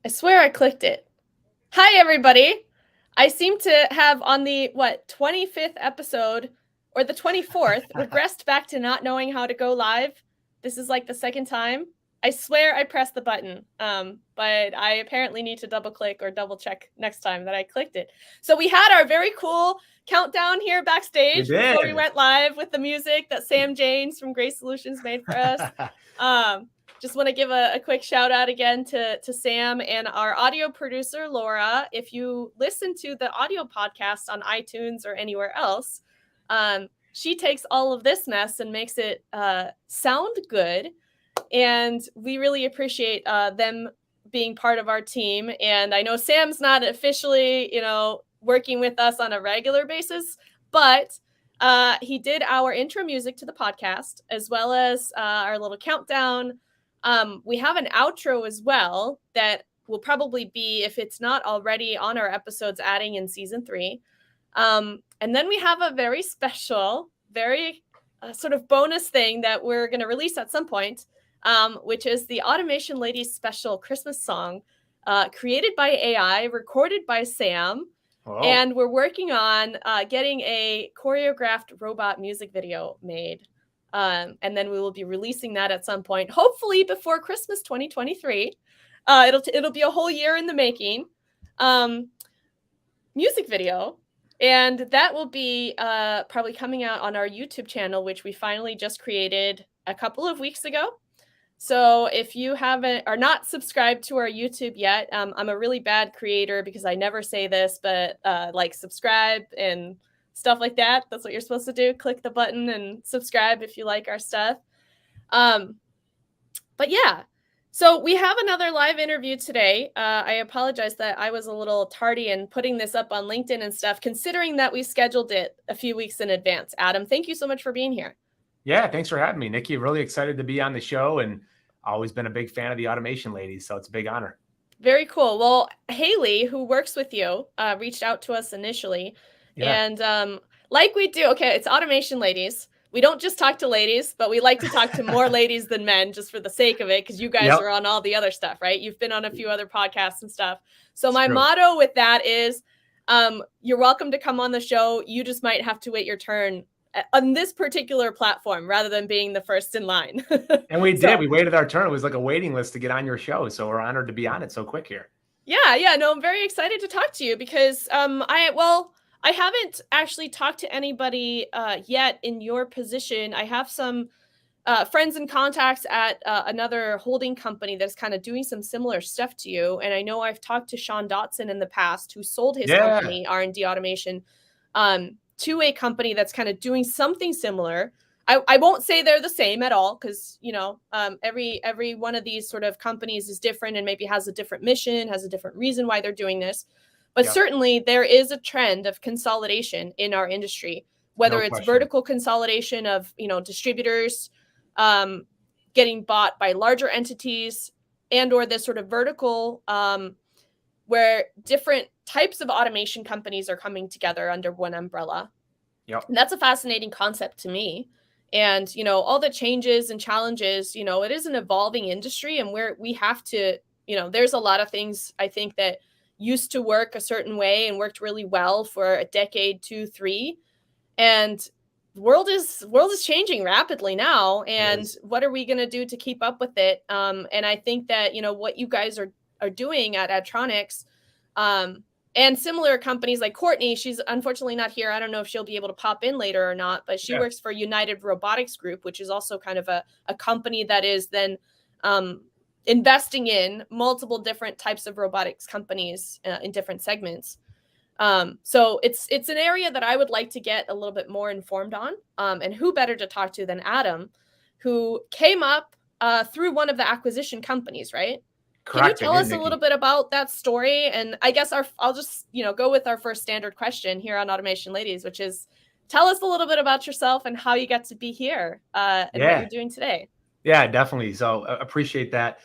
I swear I clicked it. Hi, everybody. I seem to have on the, 25th episode or the 24th regressed back to not knowing how to go live. This is like the second time. I swear I pressed the button, but I apparently need to double click or double check next time that I clicked it. So we had our very cool countdown here backstage before we went live with the music that Sam Janes from Grace Solutions made for us. Just want to give a quick shout out again to Sam and our audio producer, Laura. If you listen to the audio podcast on iTunes or anywhere else, she takes all of this mess and makes it sound good. And we really appreciate them being part of our team. And I know Sam's not officially, working with us on a regular basis, but he did our intro music to the podcast, as well as our little countdown. We have an outro as well that will probably be, if it's not already on our episodes, adding in season 3. And then we have a very special, very sort of bonus thing that we're going to release at some point, which is the Automation Ladies special Christmas song, created by AI, recorded by Sam. Oh. And we're working on getting a choreographed robot music video made. And then we will be releasing that at some point, hopefully before Christmas 2023. It'll be a whole year in the making. Music video. And that will be probably coming out on our YouTube channel, which we finally just created a couple of weeks ago. So if you are not subscribed to our YouTube yet, I'm a really bad creator because I never say this, but subscribe and stuff like that. That's what you're supposed to do. Click the button and subscribe if you like our stuff. But yeah, so we have another live interview today. I apologize that I was a little tardy in putting this up on LinkedIn and stuff, considering that we scheduled it a few weeks in advance. Adam, thank you so much for being here. Yeah, thanks for having me, Nikki. Really excited to be on the show, and always been a big fan of the Automation Ladies, so it's a big honor. Very cool. Well, Haley, who works with you, reached out to us initially. Yeah. And like we do, okay, it's Automation Ladies. We don't just talk to ladies, but we like to talk to more ladies than men just for the sake of it, because you guys are on all the other stuff, right? You've been on a few other podcasts and stuff. So my motto with that is, you're welcome to come on the show. You just might have to wait your turn on this particular platform rather than being the first in line. And we did. We waited our turn. It was like a waiting list to get on your show. So we're honored to be on it so quick here. Yeah. No, I'm very excited to talk to you because I haven't actually talked to anybody yet in your position. I have some friends and contacts at another holding company that's kind of doing some similar stuff to you. And I know I've talked to Sean Dotson in the past, who sold his company, R&D Automation, to a company that's kind of doing something similar. I won't say they're the same at all, because, every one of these sort of companies is different and maybe has a different mission, has a different reason why they're doing this. But certainly there is a trend of consolidation in our industry, whether it's vertical consolidation of, distributors getting bought by larger entities, and or this sort of vertical where different types of automation companies are coming together under one umbrella. Yep. And that's a fascinating concept to me. And, all the changes and challenges, it is an evolving industry, and where we have to, there's a lot of things I think that used to work a certain way and worked really well for a decade, 2, 3. And the world is changing rapidly now. And what are we going to do to keep up with it? And I think that, what you guys are doing at Addtronics, and similar companies like Courtney, she's unfortunately not here. I don't know if she'll be able to pop in later or not, but she works for United Robotics Group, which is also kind of a company that is then investing in multiple different types of robotics companies in different segments. So it's an area that I would like to get a little bit more informed on. And who better to talk to than Adam, who came up through one of the acquisition companies, right? Correct. Can you tell us a little bit about that story? And I guess I'll just, go with our first standard question here on Automation Ladies, which is, tell us a little bit about yourself and how you got to be here and what you're doing today. Yeah, definitely. So appreciate that.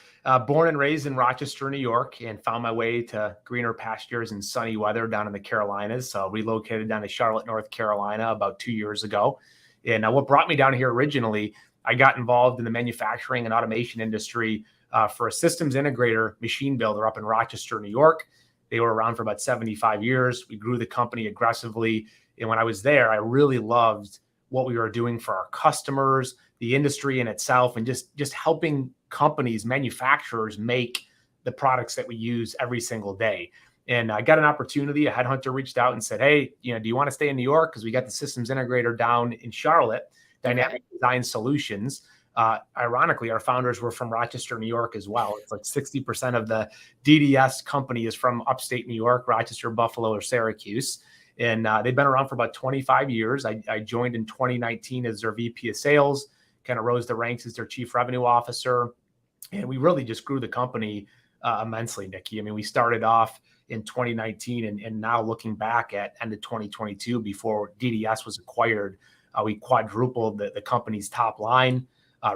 Born and raised in Rochester, New York, and found my way to greener pastures and sunny weather down in the Carolinas. So relocated down to Charlotte, North Carolina about 2 years ago. And what brought me down here originally, I got involved in the manufacturing and automation industry for a systems integrator machine builder up in Rochester, New York. They were around for about 75 years. We grew the company aggressively. And when I was there, I really loved what we were doing for our customers, the industry in itself, and just helping companies, manufacturers make the products that we use every single day. And I got an opportunity. A headhunter reached out and said, hey, do you want to stay in New York? Because we got the systems integrator down in Charlotte, Dynamic Design Solutions. Ironically, our founders were from Rochester, New York as well. It's like 60% of the DDS company is from upstate New York, Rochester, Buffalo, or Syracuse. And they've been around for about 25 years. I joined in 2019 as their VP of sales, kind of rose the ranks as their chief revenue officer. And we really just grew the company immensely, Nikki. I mean, we started off in 2019 and now looking back at end of 2022, before DDS was acquired, we quadrupled the company's top line,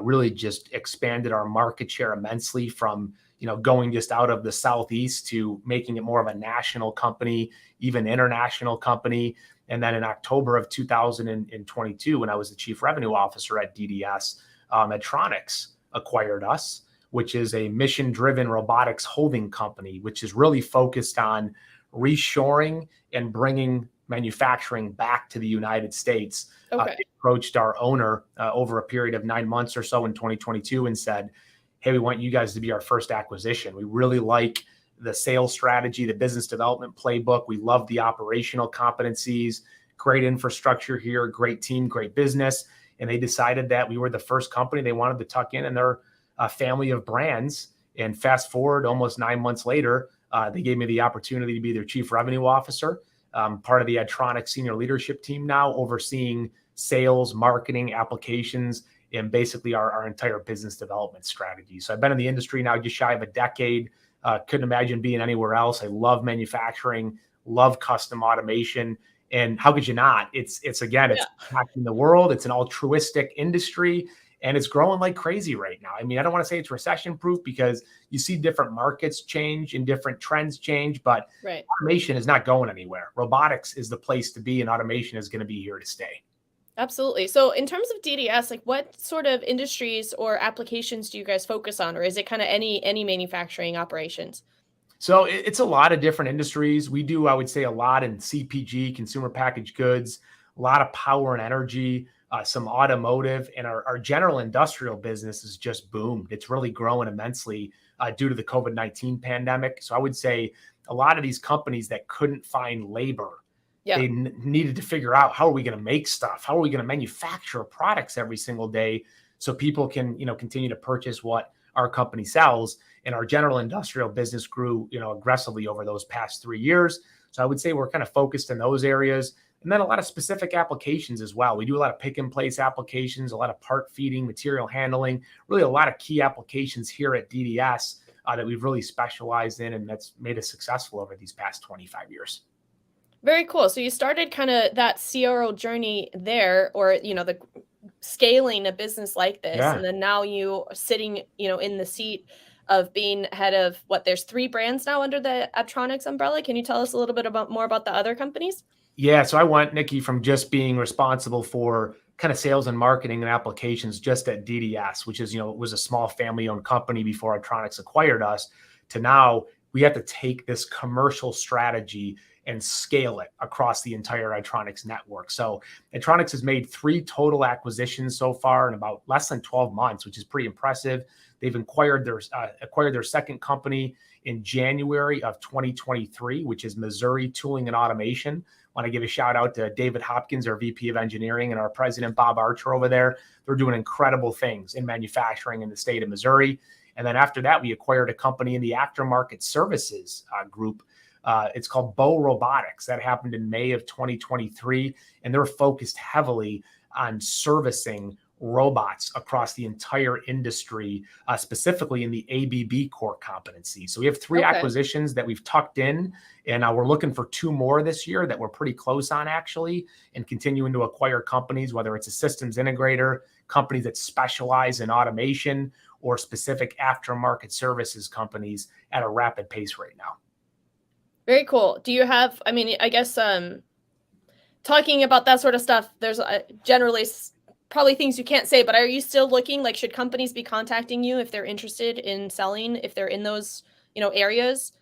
really just expanded our market share immensely from, going just out of the Southeast to making it more of a national company, even international company. And then in October of 2022, when I was the chief revenue officer at DDS, Addtronics acquired us, which is a mission-driven robotics holding company, which is really focused on reshoring and bringing manufacturing back to the United States. Okay. They approached our owner over a period of 9 months or so in 2022 and said, hey, we want you guys to be our first acquisition. We really like the sales strategy, the business development playbook. We love the operational competencies, great infrastructure here, great team, great business. And they decided that we were the first company they wanted to tuck in their family of brands. And fast forward almost 9 months later, they gave me the opportunity to be their chief revenue officer, part of the Addtronics senior leadership team now, overseeing sales, marketing, applications, and basically our entire business development strategy. So I've been in the industry now just shy of a decade. Couldn't imagine being anywhere else. I love manufacturing, love custom automation. And how could you not? It's impacting the world. It's an altruistic industry. And it's growing like crazy right now. I mean, I don't want to say it's recession proof because you see different markets change and different trends change, but automation is not going anywhere. Robotics is the place to be, and automation is going to be here to stay. Absolutely. So in terms of DDS, like what sort of industries or applications do you guys focus on? Or is it kind of any manufacturing operations? So it's a lot of different industries. We do, I would say, a lot in CPG, consumer packaged goods, a lot of power and energy, some automotive, and our general industrial business has just boomed. It's really growing immensely due to the COVID-19 pandemic. So I would say a lot of these companies that couldn't find labor, they needed to figure out, how are we going to make stuff? How are we going to manufacture products every single day so people can, continue to purchase what our company sells? And our general industrial business grew, aggressively over those past 3 years. So I would say we're kind of focused in those areas. And then a lot of specific applications as well. We do a lot of pick and place applications, a lot of part feeding, material handling, really a lot of key applications here at DDS that we've really specialized in, and that's made us successful over these past 25 years. Very cool. So you started kind of that CRO journey there, or, the scaling a business like this. Yeah. And then now you are sitting, in the seat of being head of there's 3 brands now under the Addtronics umbrella. Can you tell us a little bit more about the other companies? Yeah. So I went, Nikki, from just being responsible for kind of sales and marketing and applications just at DDS, which is, was a small family owned company before Addtronics acquired us, to now we have to take this commercial strategy and scale it across the entire Addtronics network. So Addtronics has made 3 total acquisitions so far in about less than 12 months, which is pretty impressive. They've acquired their second company in January of 2023, which is Missouri Tooling and Automation. I want to give a shout out to David Hopkins, our VP of Engineering, and our president, Bob Archer, over there. They're doing incredible things in manufacturing in the state of Missouri. And then after that, we acquired a company in the aftermarket services group. It's called Bow Robotics. That happened in May of 2023. And they're focused heavily on servicing robots across the entire industry, specifically in the ABB core competency. So we have 3 acquisitions that we've tucked in, and we're looking for 2 more this year that we're pretty close on, actually, and continuing to acquire companies, whether it's a systems integrator, companies that specialize in automation, or specific aftermarket services companies at a rapid pace right now. Very cool. Do you have, I guess, talking about that sort of stuff, there's generally probably things you can't say, but are you still looking, like, should companies be contacting you if they're interested in selling, if they're in those, areas?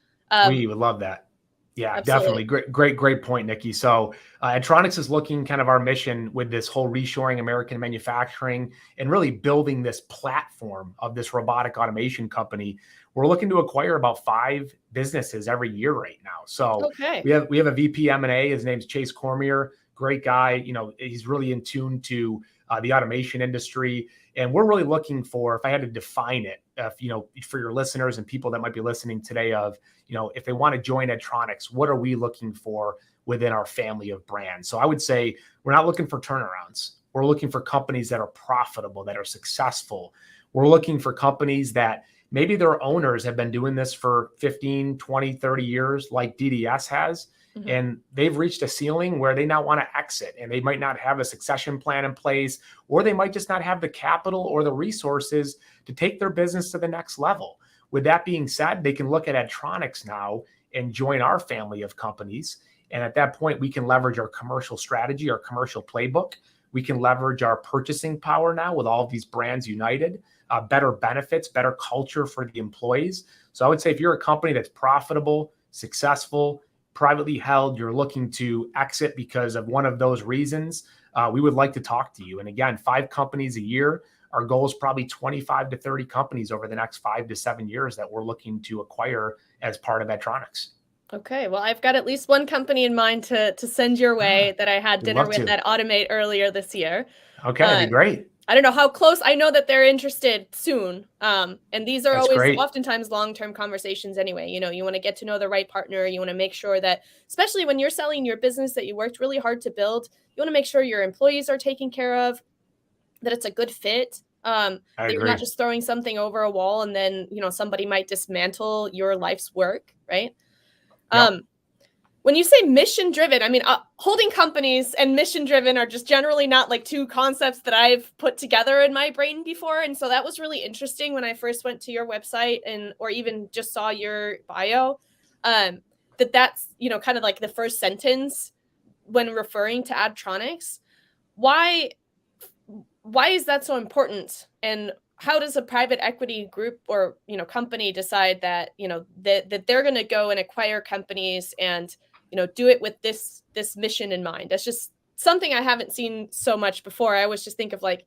We would love that. Yeah, Absolutely. definitely. Great point, Nikki. So, Addtronics is looking kind of our mission with this whole reshoring American manufacturing and really building this platform of this robotic automation company. We're looking to acquire about 5 businesses every year right now. So Okay. we have a VP M&A. His name's Chase Cormier. Great guy. He's really in tune to the automation industry. And we're really looking for, if I had to define it, for your listeners and people that might be listening today if they want to join Addtronics, what are we looking for within our family of brands? So I would say we're not looking for turnarounds. We're looking for companies that are profitable, that are successful. We're looking for companies that maybe their owners have been doing this for 15, 20, 30 years, like DDS has. Mhm. And they've reached a ceiling where they now want to exit, and they might not have a succession plan in place, or they might just not have the capital or the resources to take their business to the next level. With that being said, they can look at Addtronics now and join our family of companies. And at that point, we can leverage our commercial strategy, our commercial playbook. We can leverage our purchasing power now with all of these brands united, better benefits, better culture for the employees. So I would say if you're a company that's profitable, successful, privately held, you're looking to exit because of one of those reasons, we would like to talk to you. And again, 5 companies a year. Our goal is probably 25 to 30 companies over the next 5 to 7 years that we're looking to acquire as part of Addtronics. Okay, well, I've got at least one company in mind to send your way that I had We'd dinner love with to. at Automate earlier this year. Okay, that'd be great. I don't know how close. I know that they're interested soon. And these are That's always great. oftentimes long-term conversations anyway. You want to get to know the right partner. You want to make sure that, especially when you're selling your business that you worked really hard to build, you want to make sure your employees are taken care of, that it's a good fit. I That you're not agree. just throwing something over a wall and then, somebody might dismantle your life's work, right? Yep. Um, when you say mission driven, I mean, holding companies and mission driven are just generally not like 2 concepts that I've put together in my brain before. And so that was really interesting when I first went to your website or even just saw your bio, that's, kind of like the first sentence when referring to Addtronics. Why is that so important? And how does a private equity group or, company decide that, that they're going to go and acquire companies and, do it with this mission in mind? That's just something I haven't seen so much before. I always just think of, like,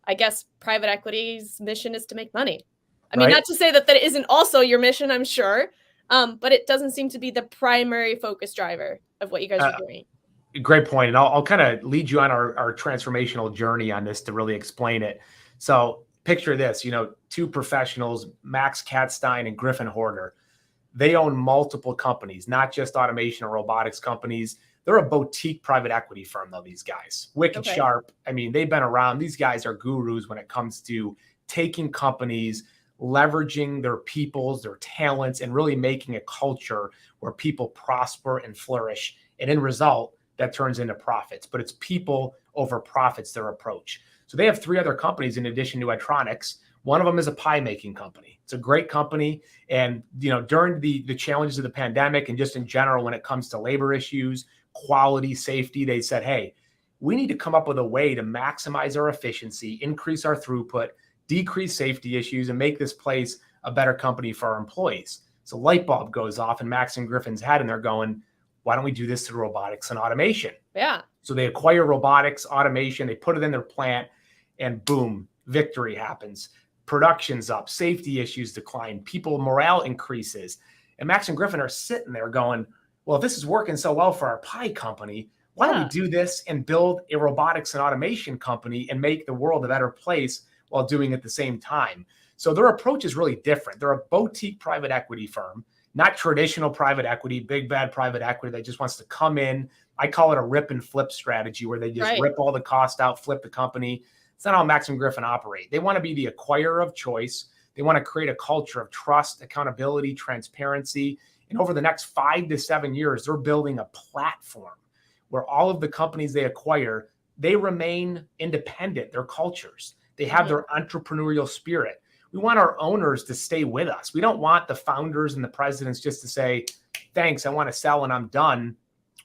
I guess private equity's mission is to make money. I mean, not Right. to say that isn't also your mission, I'm sure. But it doesn't seem to be the primary focus driver of what you guys are Uh, doing. Great point. And I'll kind of lead you on our transformational journey on this to really explain it. So picture this, 2 professionals, Max Katstein and Griffin Horder. They own multiple companies, not just automation or robotics companies. They're a boutique private equity firm, though, these guys. Wicked Okay. sharp. I mean, they've been around. These guys are gurus when it comes to taking companies, leveraging their peoples, their talents, and really making a culture where people prosper and flourish. And in result, that turns into profits. But it's people over profits, their approach. So they have 3 other companies in addition to Addtronics. One of them is a pie making company. It's a great company. And, during the challenges of the pandemic and just in general, when it comes to labor issues, quality, safety, they said, hey, we need to come up with a way to maximize our efficiency, increase our throughput, decrease safety issues, and make this place a better company for our employees. So light bulb goes off in Max and Griffin's head, and they're going, why don't we do this through robotics and automation? Yeah. So they acquire robotics, automation, they put it in their plant, and boom, victory happens. Production's up, safety issues decline, people morale increases. And Max and Griffin are sitting there going, well, if this is working so well for our pie company, why don't we do this and build a robotics and automation company and make the world a better place while doing it at the same time? So their approach is really different. They're a boutique private equity firm, not traditional private equity, big bad private equity that just wants to come in. I call it a rip and flip strategy where they just rip all the cost out, flip the company. It's not how Max and Griffin operate. They want to be the acquirer of choice. They want to create a culture of trust, accountability, transparency. And over the next 5 to 7 years, they're building a platform where all of the companies they acquire, they remain independent, their cultures. They have their entrepreneurial spirit. We want our owners to stay with us. We don't want the founders and the presidents just to say, thanks, I want to sell and I'm done.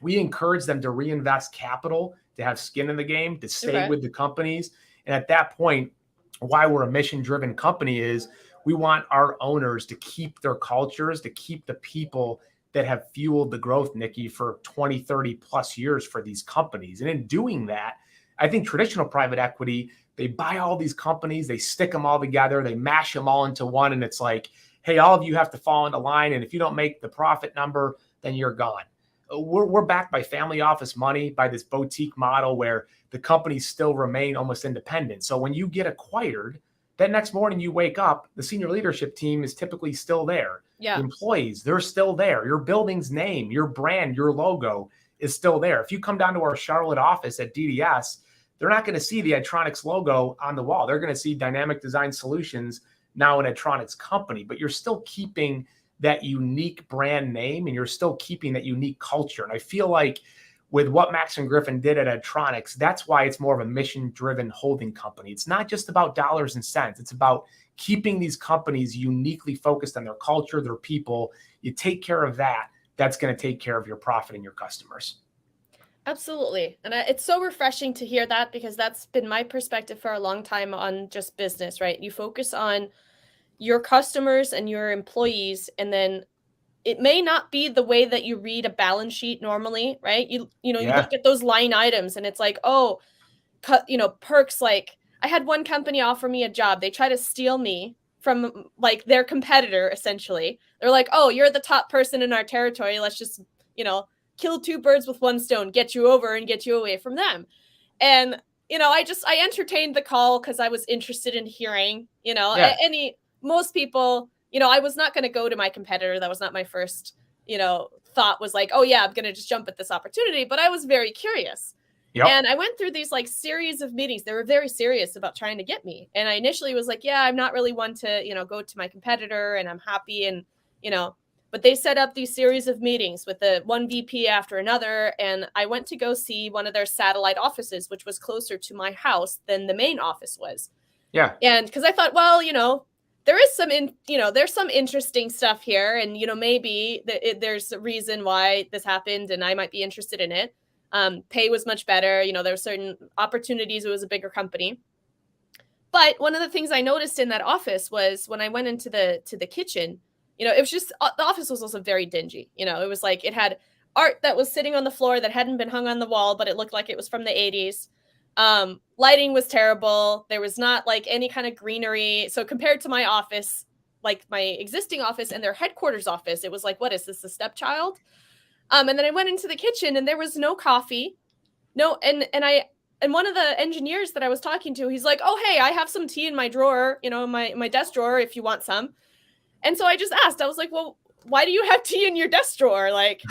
We encourage them to reinvest capital, to have skin in the game, to stay with the companies. And at that point, why we're a mission-driven company is we want our owners to keep their cultures, to keep the people that have fueled the growth, Nikki, for 20, 30 plus years for these companies. And in doing that, I think traditional private equity, they buy all these companies, they stick them all together, they mash them all into one. And it's like, hey, all of you have to fall into line. And if you don't make the profit number, then you're gone. We're backed by family office money, by this boutique model where the companies still remain almost independent. So when you get acquired, that next morning you wake up, the senior leadership team is typically still there. Yeah. The employees, they're still there. Your building's name, your brand, your logo is still there. If you come down to our Charlotte office at DDS, they're not going to see the Addtronics logo on the wall. They're going to see Dynamic Design Solutions, now an Addtronics company, but you're still keeping that unique brand name and you're still keeping that unique culture. And I feel like with what Max and Griffin did at Addtronics, that's why it's more of a mission-driven holding company. It's not just about dollars and cents. It's about keeping these companies uniquely focused on their culture, their people. You take care of that, that's going to take care of your profit and your customers. Absolutely. And it's so refreshing to hear that, because that's been my perspective for a long time on just business, right? You focus on your customers and your employees, and then it may not be the way that you read a balance sheet normally, right? You look at those line items and it's like, oh, perks. Like, I had one company offer me a job. They try to steal me from like their competitor, essentially. They're like, oh, you're the top person in our territory. Let's just, kill two birds with one stone, get you over and get you away from them. And, I entertained the call because I was interested in hearing, most people, I was not going to go to my competitor. That was not my first, thought was like, oh yeah, I'm going to just jump at this opportunity. But I was very curious. Yep. And I went through these like series of meetings. They were very serious about trying to get me. And I initially was like, yeah, I'm not really one to, go to my competitor, and I'm happy. And, but they set up these series of meetings with the one VP after another. And I went to go see one of their satellite offices, which was closer to my house than the main office was. Yeah. And because I thought, well, there is there's some interesting stuff here. And, maybe there's a reason why this happened and I might be interested in it. Pay was much better. There were certain opportunities. It was a bigger company. But one of the things I noticed in that office was when I went into the kitchen, it was just, the office was also very dingy. It was like, it had art that was sitting on the floor that hadn't been hung on the wall, but it looked like it was from the 80s. Lighting was terrible. There was not like any kind of greenery. So compared to my office, like my existing office and their headquarters office, it was like, what is this, a stepchild? And then I went into the kitchen and there was no coffee. No. And one of the engineers that I was talking to, he's like, oh, hey, I have some tea in my drawer, my desk drawer, if you want some. And so I just asked, I was like, well, why do you have tea in your desk drawer? Like,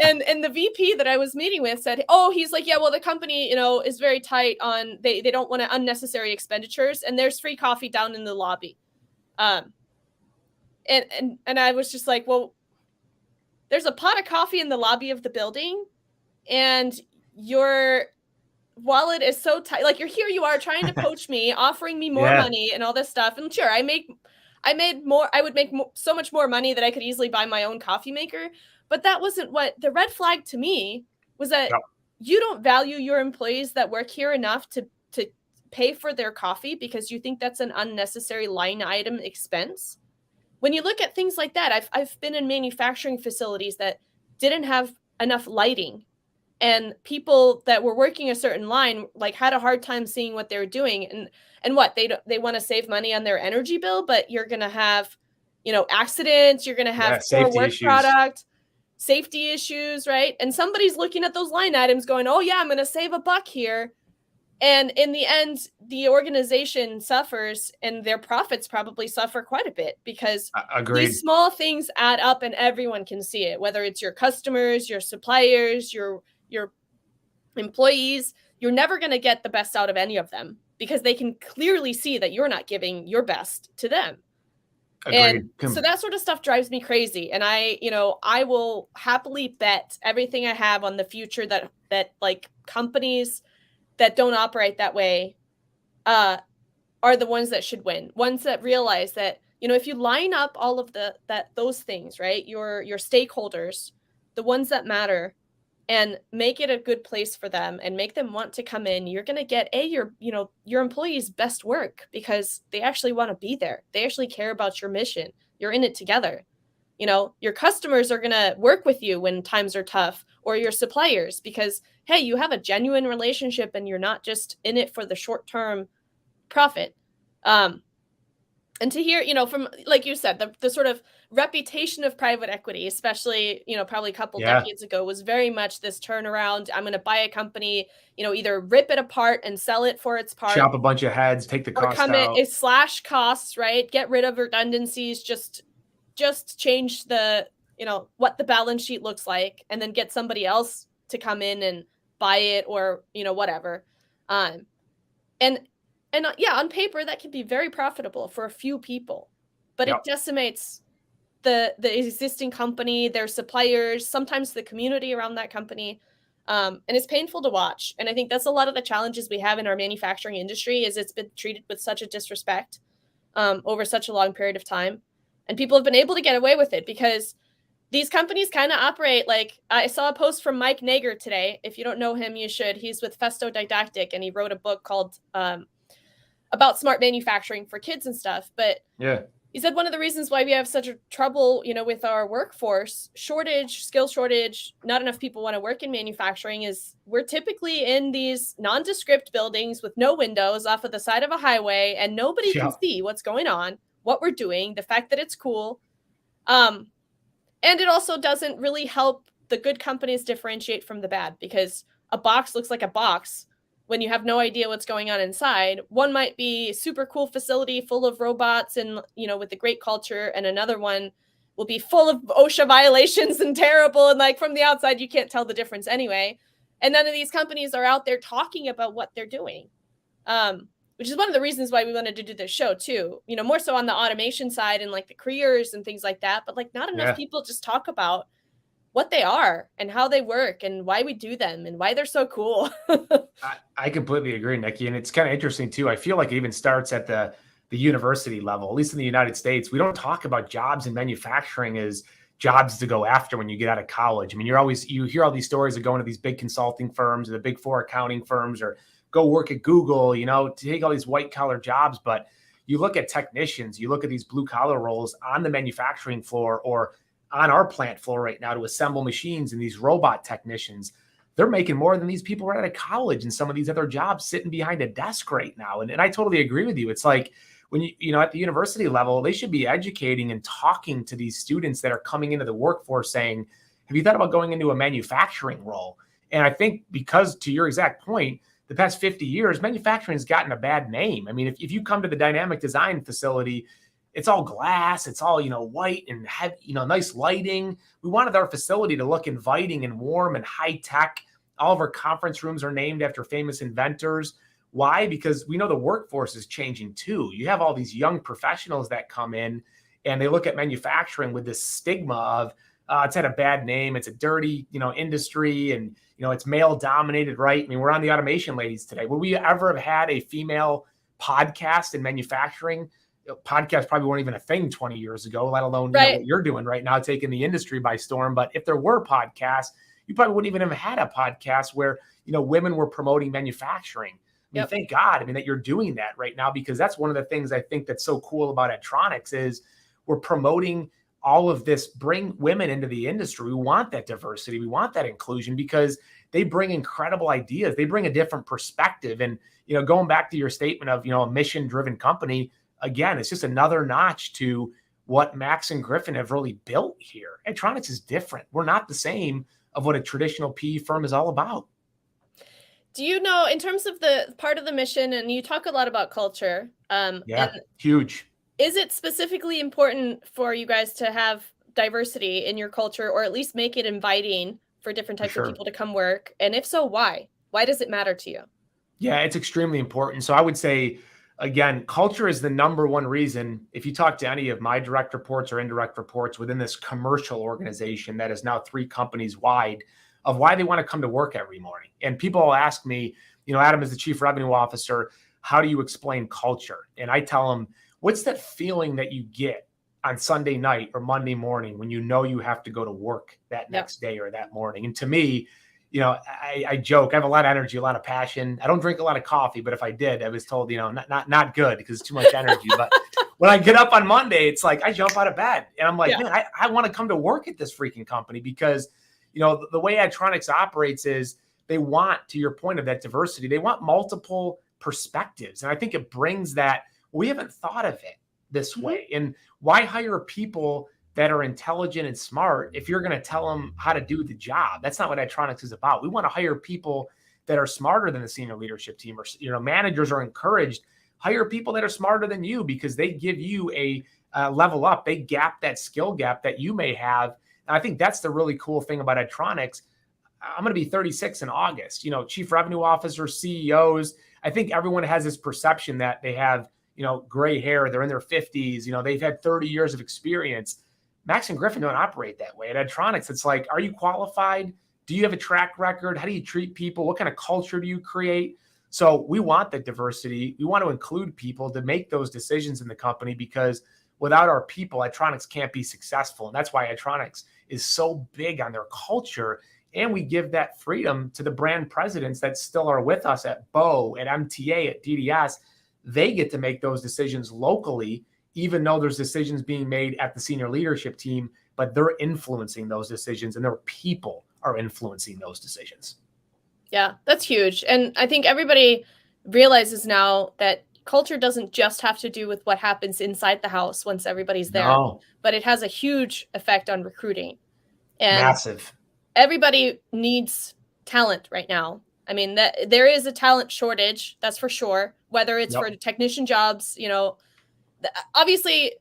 and the VP that I was meeting with said, oh, he's like, yeah, well, the company, is very tight on, they don't want unnecessary expenditures, and there's free coffee down in the lobby. And I was just like, well, there's a pot of coffee in the lobby of the building, and your wallet is so tight. Like, you are trying to poach me, offering me more money and all this stuff. And sure, I would make so much more money that I could easily buy my own coffee maker. But that wasn't what the red flag to me was, that you don't value your employees that work here enough to pay for their coffee because you think that's an unnecessary line item expense. When you look at things like that, I've been in manufacturing facilities that didn't have enough lighting, and people that were working a certain line like had a hard time seeing what they were doing. And what they want to save money on their energy bill, but you're going to have, accidents, you're going to have poor work product, safety issues, right? And somebody's looking at those line items going, oh yeah, I'm going to save $1 here. And in the end, the organization suffers and their profits probably suffer quite a bit, because these small things add up and everyone can see it, whether it's your customers, your suppliers, your employees. You're never going to get the best out of any of them because they can clearly see that you're not giving your best to them. Agreed. And so that sort of stuff drives me crazy. And I will happily bet everything I have on the future that like companies that don't operate that way are the ones that should win. Ones that realize that, if you line up all of those things, right? Your stakeholders, the ones that matter, and make it a good place for them and make them want to come in, you're going to get your employees' best work because they actually want to be there. They actually care about your mission. You're in it together. Your customers are going to work with you when times are tough, or your suppliers, because, hey, you have a genuine relationship and you're not just in it for the short-term profit. And to hear, from, like you said, the sort of reputation of private equity, especially, probably a couple decades ago, was very much this turnaround. I'm going to buy a company, either rip it apart and sell it for its part. Chop a bunch of heads, take the cost out. Slash costs, right? Get rid of redundancies, just change the, what the balance sheet looks like, and then get somebody else to come in and buy it, or, whatever. And yeah, on paper, that can be very profitable for a few people, but it decimates the existing company, their suppliers, sometimes the community around that company. And it's painful to watch. And I think that's a lot of the challenges we have in our manufacturing industry, is it's been treated with such a disrespect over such a long period of time. And people have been able to get away with it because these companies kind of operate like, I saw a post from Mike Nager today. If you don't know him, you should. He's with Festo Didactic, and he wrote a book called about smart manufacturing for kids and stuff. But yeah, he said one of the reasons why we have such a trouble, with our workforce shortage, skill shortage, not enough people want to work in manufacturing, is we're typically in these nondescript buildings with no windows off of the side of a highway, and nobody can see what's going on, what we're doing, the fact that it's cool. And it also doesn't really help the good companies differentiate from the bad, because a box looks like a box when you have no idea what's going on inside. One might be a super cool facility full of robots and, with a great culture, and another one will be full of OSHA violations and terrible. And like from the outside, you can't tell the difference anyway. And none of these companies are out there talking about what they're doing, which is one of the reasons why we wanted to do this show too, more so on the automation side and like the careers and things like that. But like not enough people just talk about what they are and how they work and why we do them and why they're so cool. I completely agree, Nikki. And it's kind of interesting too. I feel like it even starts at the university level, at least in the United States. We don't talk about jobs in manufacturing as jobs to go after when you get out of college. I mean, you hear all these stories of going to these big consulting firms or the big four accounting firms, or go work at Google, to take all these white collar jobs. But you look at technicians, you look at these blue collar roles on the manufacturing floor or on our plant floor right now to assemble machines, and these robot technicians, they're making more than these people right out of college and some of these other jobs sitting behind a desk right now. And I totally agree with you. It's like when at the university level, they should be educating and talking to these students that are coming into the workforce saying, have you thought about going into a manufacturing role? And I think because, to your exact point, the past 50 years, manufacturing has gotten a bad name. I mean, if you come to the dynamic design facility, it's all glass, it's all, white and heavy, nice lighting. We wanted our facility to look inviting and warm and high tech. All of our conference rooms are named after famous inventors. Why? Because we know the workforce is changing too. You have all these young professionals that come in and they look at manufacturing with this stigma of it's had a bad name. It's a dirty, industry, and, it's male dominated, right? I mean, we're on the automation ladies today. Would we ever have had a female podcast in manufacturing? Podcasts probably weren't even a thing 20 years ago, let alone what you're doing right now, taking the industry by storm. But if there were podcasts, you probably wouldn't even have had a podcast where, women were promoting manufacturing. I mean, thank God, that you're doing that right now, because that's one of the things I think that's so cool about Addtronics is we're promoting all of this, bring women into the industry. We want that diversity. We want that inclusion because they bring incredible ideas. They bring a different perspective. And, going back to your statement of, a mission-driven company, again, it's just another notch to what Max and Griffin have really built here. Addtronics is different. We're not the same of what a traditional PE firm is all about. Do you know, in terms of the part of the mission, and you talk a lot about culture. Huge. Is it specifically important for you guys to have diversity in your culture, or at least make it inviting for different types of people to come work? And if so, why? Why does it matter to you? Yeah, it's extremely important. So I would say, again, culture is the number one reason. If you talk to any of my direct reports or indirect reports within this commercial organization that is now 3 companies wide, of why they want to come to work every morning. And people will ask me, Adam, as the chief revenue officer, how do you explain culture? And I tell them, what's that feeling that you get on Sunday night or Monday morning when you know you have to go to work that next day or that morning? And to me, I joke, I have a lot of energy, a lot of passion. I don't drink a lot of coffee, but if I did, I was told, not good because it's too much energy. But when I get up on Monday, it's like I jump out of bed and I'm like, man, I want to come to work at this freaking company because, the way Addtronics operates is they want, to your point of that diversity, they want multiple perspectives. And I think it brings that, we haven't thought of it this way. And why hire people that are intelligent and smart if you're going to tell them how to do the job? That's not what Addtronics is about. We want to hire people that are smarter than the senior leadership team, or managers are encouraged, hire people that are smarter than you because they give you a level up. They gap that skill gap that you may have. And I think that's the really cool thing about Addtronics. I'm going to be 36 in August. Chief revenue officers, CEOs. I think everyone has this perception that they have, gray hair. They're in their 50s. They've had 30 years of experience. Max and Griffin don't operate that way. At Addtronics, it's like, are you qualified? Do you have a track record? How do you treat people? What kind of culture do you create? So we want the diversity. We want to include people to make those decisions in the company because without our people, Addtronics can't be successful. And that's why Addtronics is so big on their culture. And we give that freedom to the brand presidents that still are with us at Bo, at MTA, at DDS. They get to make those decisions locally, even though there's decisions being made at the senior leadership team, but they're influencing those decisions and their people are influencing those decisions. Yeah, that's huge. And I think everybody realizes now that culture doesn't just have to do with what happens inside the house once everybody's there, but it has a huge effect on recruiting. And massive. Everybody needs talent right now. I mean, there is a talent shortage, that's for sure, whether it's for technician jobs, obviously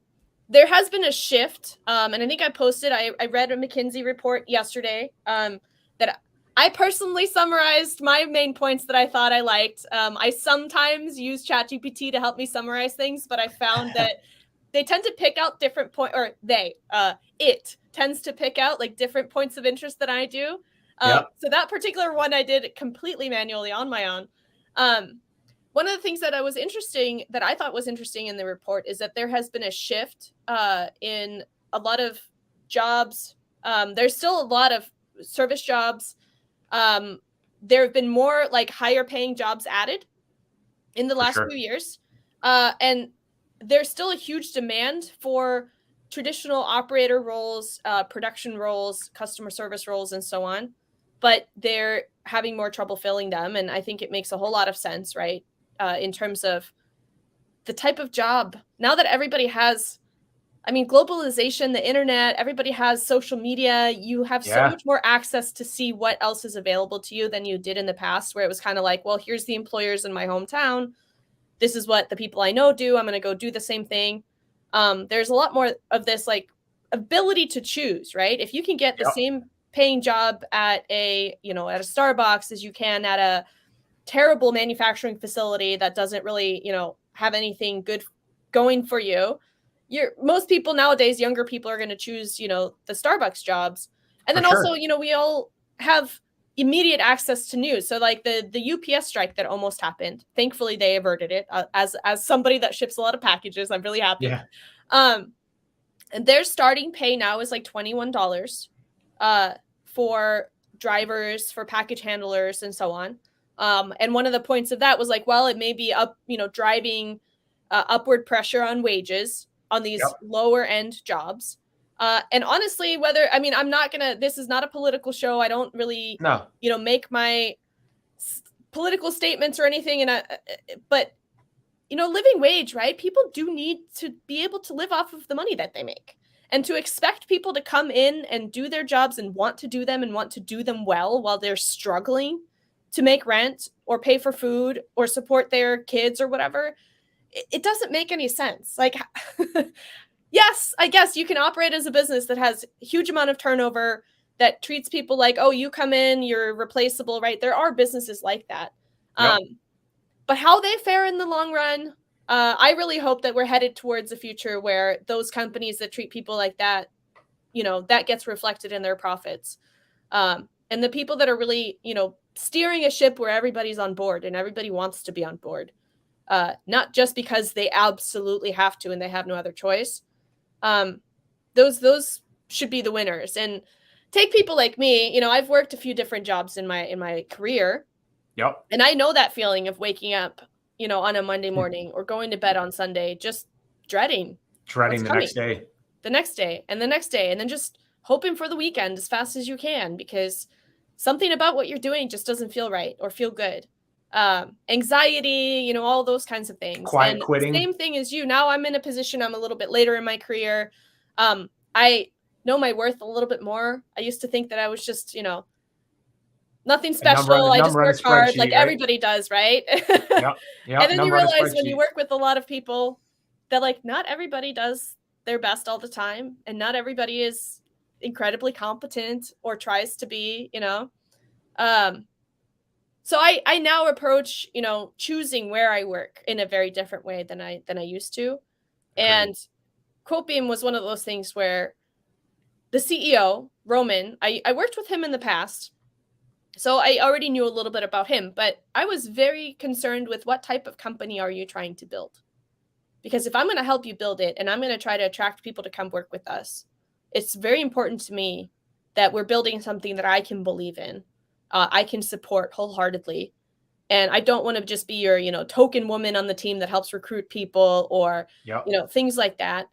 there has been a shift. And I think I posted, I read a McKinsey report yesterday that I personally summarized my main points that I thought I liked. I sometimes use ChatGPT to help me summarize things, but I found that they tend to pick out different points, or it tends to pick out like different points of interest than I do. So that particular one I did completely manually on my own. One of the things that I thought was interesting in the report is that there has been a shift in a lot of jobs. There's still a lot of service jobs. There have been more like higher paying jobs added in the last few years. And there's still a huge demand for traditional operator roles, production roles, customer service roles, and so on. But they're having more trouble filling them. And I think it makes a whole lot of sense, right? In terms of the type of job. Now that everybody has, globalization, the internet, everybody has social media, you have so much more access to see what else is available to you than you did in the past, where it was kind of like, well, here's the employers in my hometown. This is what the people I know do. I'm going to go do the same thing. There's a lot more of this like ability to choose, right? If you can get the same paying job at a Starbucks as you can at a terrible manufacturing facility that doesn't really, have anything good going for you, most people nowadays, younger people, are going to choose, the Starbucks jobs. And then also, we all have immediate access to news. So like the UPS strike that almost happened, thankfully they averted it. As somebody that ships a lot of packages, I'm really happy. And their starting pay now is like $21 for drivers, for package handlers, and so on. And one of the points of that was like, well, it may be up, driving upward pressure on wages on these lower end jobs. And honestly, this is not a political show. I don't really, make my political statements or anything. But living wage, right? People do need to be able to live off of the money that they make. And to expect people to come in and do their jobs and want to do them and want to do them well while they're struggling to make rent or pay for food or support their kids or whatever, it doesn't make any sense. Like, yes, I guess you can operate as a business that has a huge amount of turnover, that treats people like, oh, you come in, you're replaceable, right? There are businesses like that. But how they fare in the long run, I really hope that we're headed towards a future where those companies that treat people like that, that gets reflected in their profits. And the people that are really, steering a ship where everybody's on board and everybody wants to be on board, not just because they absolutely have to and they have no other choice. Those should be the winners. And take people like me, I've worked a few different jobs in my career. Yep. And I know that feeling of waking up, on a Monday morning or going to bed on Sunday, just dreading what's The coming next day. the next day and the next day, and then just hoping for the weekend as fast as you can, because something about what you're doing just doesn't feel right or feel good. Anxiety, all those kinds of things. Quiet And quitting. same thing as you. Now I'm in a position, I'm a little bit later in my career. I know my worth a little bit more. I used to think that I was just, nothing special. I just work hard like everybody does, right? Yep. And then you realize when you work with a lot of people that like not everybody does their best all the time, and not everybody is incredibly competent or tries to be, So I now approach, choosing where I work in a very different way than I used to. And Quotebeam was one of those things where the CEO, Roman, I worked with him in the past, so I already knew a little bit about him, but I was very concerned with what type of company are you trying to build? Because if I'm going to help you build it and I'm going to try to attract people to come work with us, it's very important to me that we're building something that I can believe in, I can support wholeheartedly. And I don't want to just be your, token woman on the team that helps recruit people or, things like that.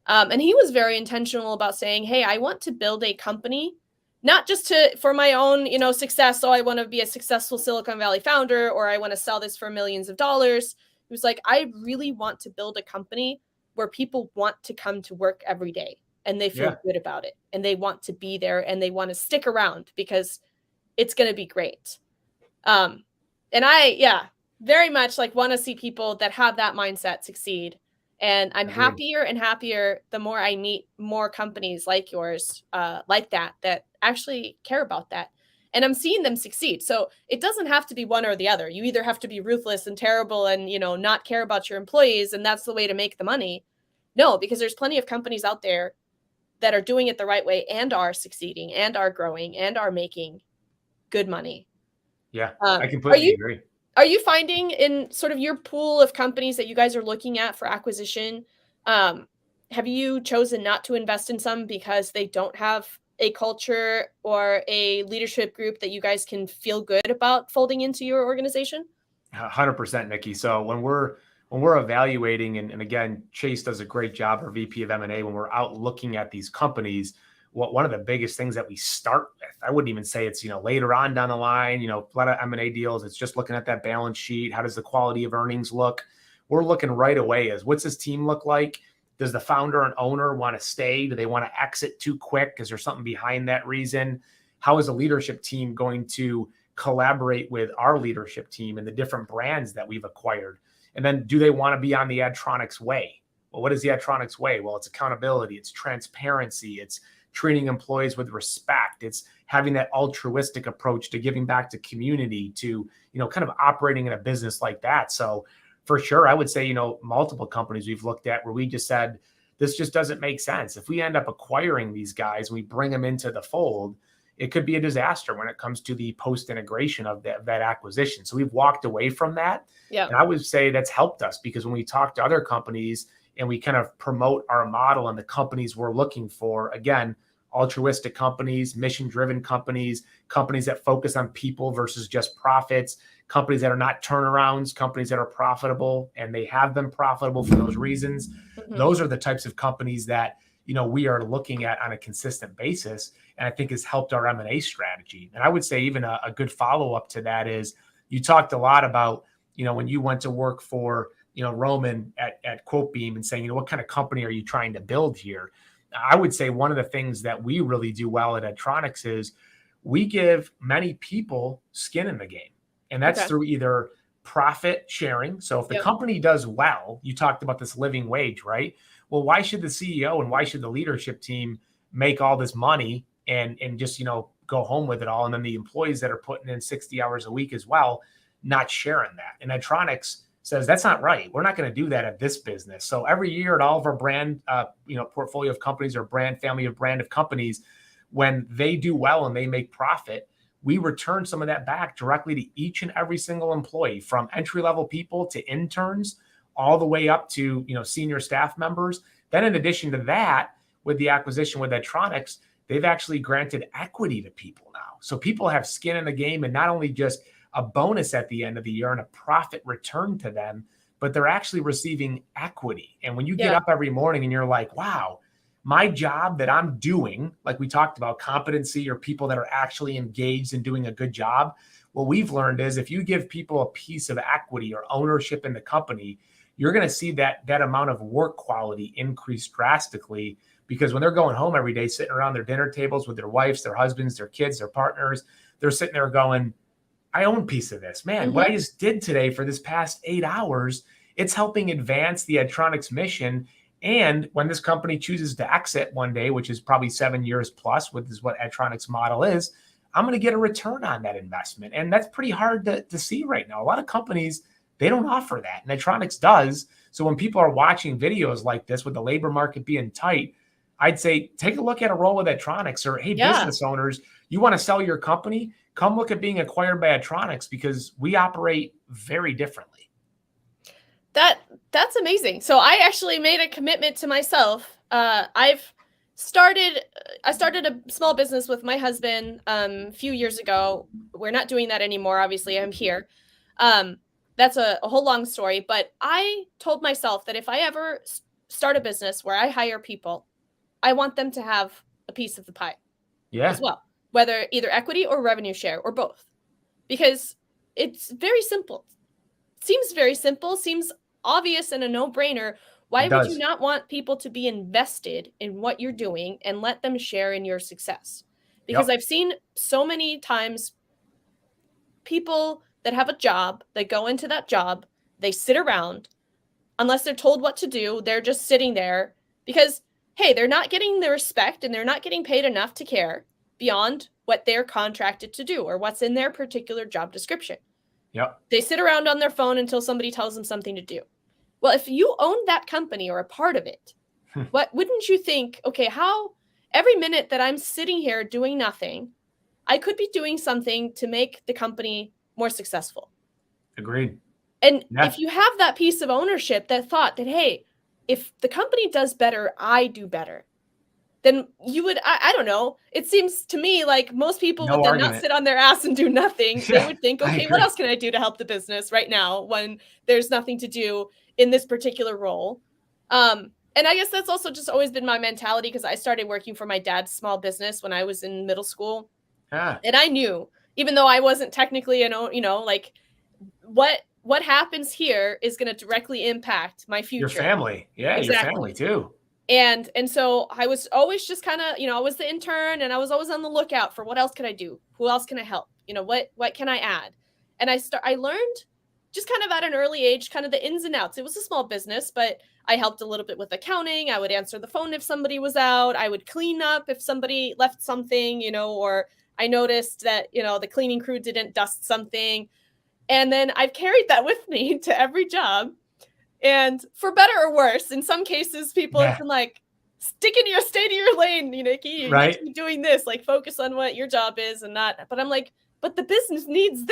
And he was very intentional about saying, hey, I want to build a company, not just for my own, success. So I want to be a successful Silicon Valley founder, or I want to sell this for millions of dollars. He was like, I really want to build a company where people want to come to work every day and they feel good about it and they want to be there and they want to stick around because it's going to be great. And I, very much like want to see people that have that mindset succeed. And I'm happier and happier the more I meet more companies like yours, like that actually care about that. And I'm seeing them succeed. So it doesn't have to be one or the other. You either have to be ruthless and terrible and, not care about your employees, and that's the way to make the money. No, because there's plenty of companies out there that are doing it the right way and are succeeding and are growing and are making good money. Yeah, I completely agree. Are you finding in sort of your pool of companies that you guys are looking at for acquisition, have you chosen not to invest in some because they don't have a culture or a leadership group that you guys can feel good about folding into your organization? 100%, Nikki. So when we're evaluating, and again, Chase does a great job, our VP of M&A, when we're out looking at these companies, one of the biggest things that we start with, I wouldn't even say it's, later on down the line, a lot of M&A deals, it's just looking at that balance sheet. How does the quality of earnings look? We're looking right away as what's this team look like? Does the founder and owner want to stay? Do they want to exit too quick? Is there something behind that reason? How is the leadership team going to collaborate with our leadership team and the different brands that we've acquired? And then do they want to be on the Addtronics way? Well, what is the Addtronics way? Well, it's accountability, it's transparency, it's treating employees with respect. It's having that altruistic approach to giving back to community, to, kind of operating in a business like that. So for sure, I would say, multiple companies we've looked at where we just said, this just doesn't make sense. If we end up acquiring these guys and we bring them into the fold, it could be a disaster when it comes to the post-integration of that acquisition. So we've walked away from that. Yeah. And I would say that's helped us, because when we talk to other companies and we kind of promote our model and the companies we're looking for, again, altruistic companies, mission-driven companies, companies that focus on people versus just profits, companies that are not turnarounds, companies that are profitable, and they have been profitable for those reasons. Mm-hmm. Those are the types of companies that, we are looking at on a consistent basis, and I think has helped our M&A strategy. And I would say even a good follow-up to that is, you talked a lot about, when you went to work for, Roman at Quotebeam and saying, what kind of company are you trying to build here? I would say one of the things that we really do well at Addtronics is we give many people skin in the game. And that's through either profit sharing. So if the company does well, you talked about this living wage, right? Well, why should the CEO and why should the leadership team make all this money and just, go home with it all? And then the employees that are putting in 60 hours a week as well, not sharing that. And Addtronics says that's not right. We're not going to do that at this business. So every year at all of our brand, portfolio of companies or brand family of brand of companies, when they do well and they make profit, we return some of that back directly to each and every single employee, from entry-level people to interns, all the way up to, senior staff members. Then in addition to that, with the acquisition with Addtronics, they've actually granted equity to people now. So people have skin in the game, and not only just a bonus at the end of the year and a profit return to them, but they're actually receiving equity. And when you get up every morning and you're like, wow, my job that I'm doing, like we talked about, competency or people that are actually engaged in doing a good job. What we've learned is if you give people a piece of equity or ownership in the company, you're going to see that amount of work quality increase drastically, because when they're going home every day, sitting around their dinner tables with their wives, their husbands, their kids, their partners, they're sitting there going, I own a piece of this, man. What I just did today for this past 8 hours, it's helping advance the Addtronics mission. And when this company chooses to exit one day, which is probably 7 years plus, which is what Addtronics model is, I'm going to get a return on that investment. And that's pretty hard to see right now. A lot of companies, they don't offer that. And Addtronics does. So when people are watching videos like this with the labor market being tight, I'd say take a look at a role with Addtronics, or hey, business owners, you want to sell your company? Come look at being acquired by Addtronics, because we operate very differently. That's amazing. So I actually made a commitment to myself. I started a small business with my husband a few years ago. We're not doing that anymore. Obviously, I'm here. That's a whole long story. But I told myself that if I ever start a business where I hire people, I want them to have a piece of the pie as well, whether either equity or revenue share or both, because it's very simple. Seems very simple, seems obvious and a no-brainer. Why would you not want people to be invested in what you're doing and let them share in your success? Because I've seen so many times people that have a job, they go into that job, they sit around, unless they're told what to do, they're just sitting there because, hey, they're not getting the respect and they're not getting paid enough to care beyond what they're contracted to do or what's in their particular job description. They sit around on their phone until somebody tells them something to do. Well, if you own that company or a part of it, what wouldn't you think, okay, how every minute that I'm sitting here doing nothing, I could be doing something to make the company more successful. Agreed. And if you have that piece of ownership, that thought that, hey, if the company does better, I do better, then you would, I don't know. It seems to me like most people would then not sit on their ass and do nothing. They would think, okay, what else can I do to help the business right now when there's nothing to do in this particular role? And I guess that's also just always been my mentality, because I started working for my dad's small business when I was in middle school. And I knew, even though I wasn't technically, like what happens here is going to directly impact my future. Your family. Yeah, exactly. Your family too. And so I was always just kind of, I was the intern, and I was always on the lookout for what else could I do? Who else can I help? What can I add? And I learned just kind of at an early age, kind of the ins and outs. It was a small business, but I helped a little bit with accounting. I would answer the phone if somebody was out. I would clean up if somebody left something, or I noticed that, the cleaning crew didn't dust something. And then I've carried that with me to every job. And for better or worse, in some cases, people have been like, stay in your lane, Nikki. You need to be doing this, like focus on what your job is and not. But I'm like, but the business needs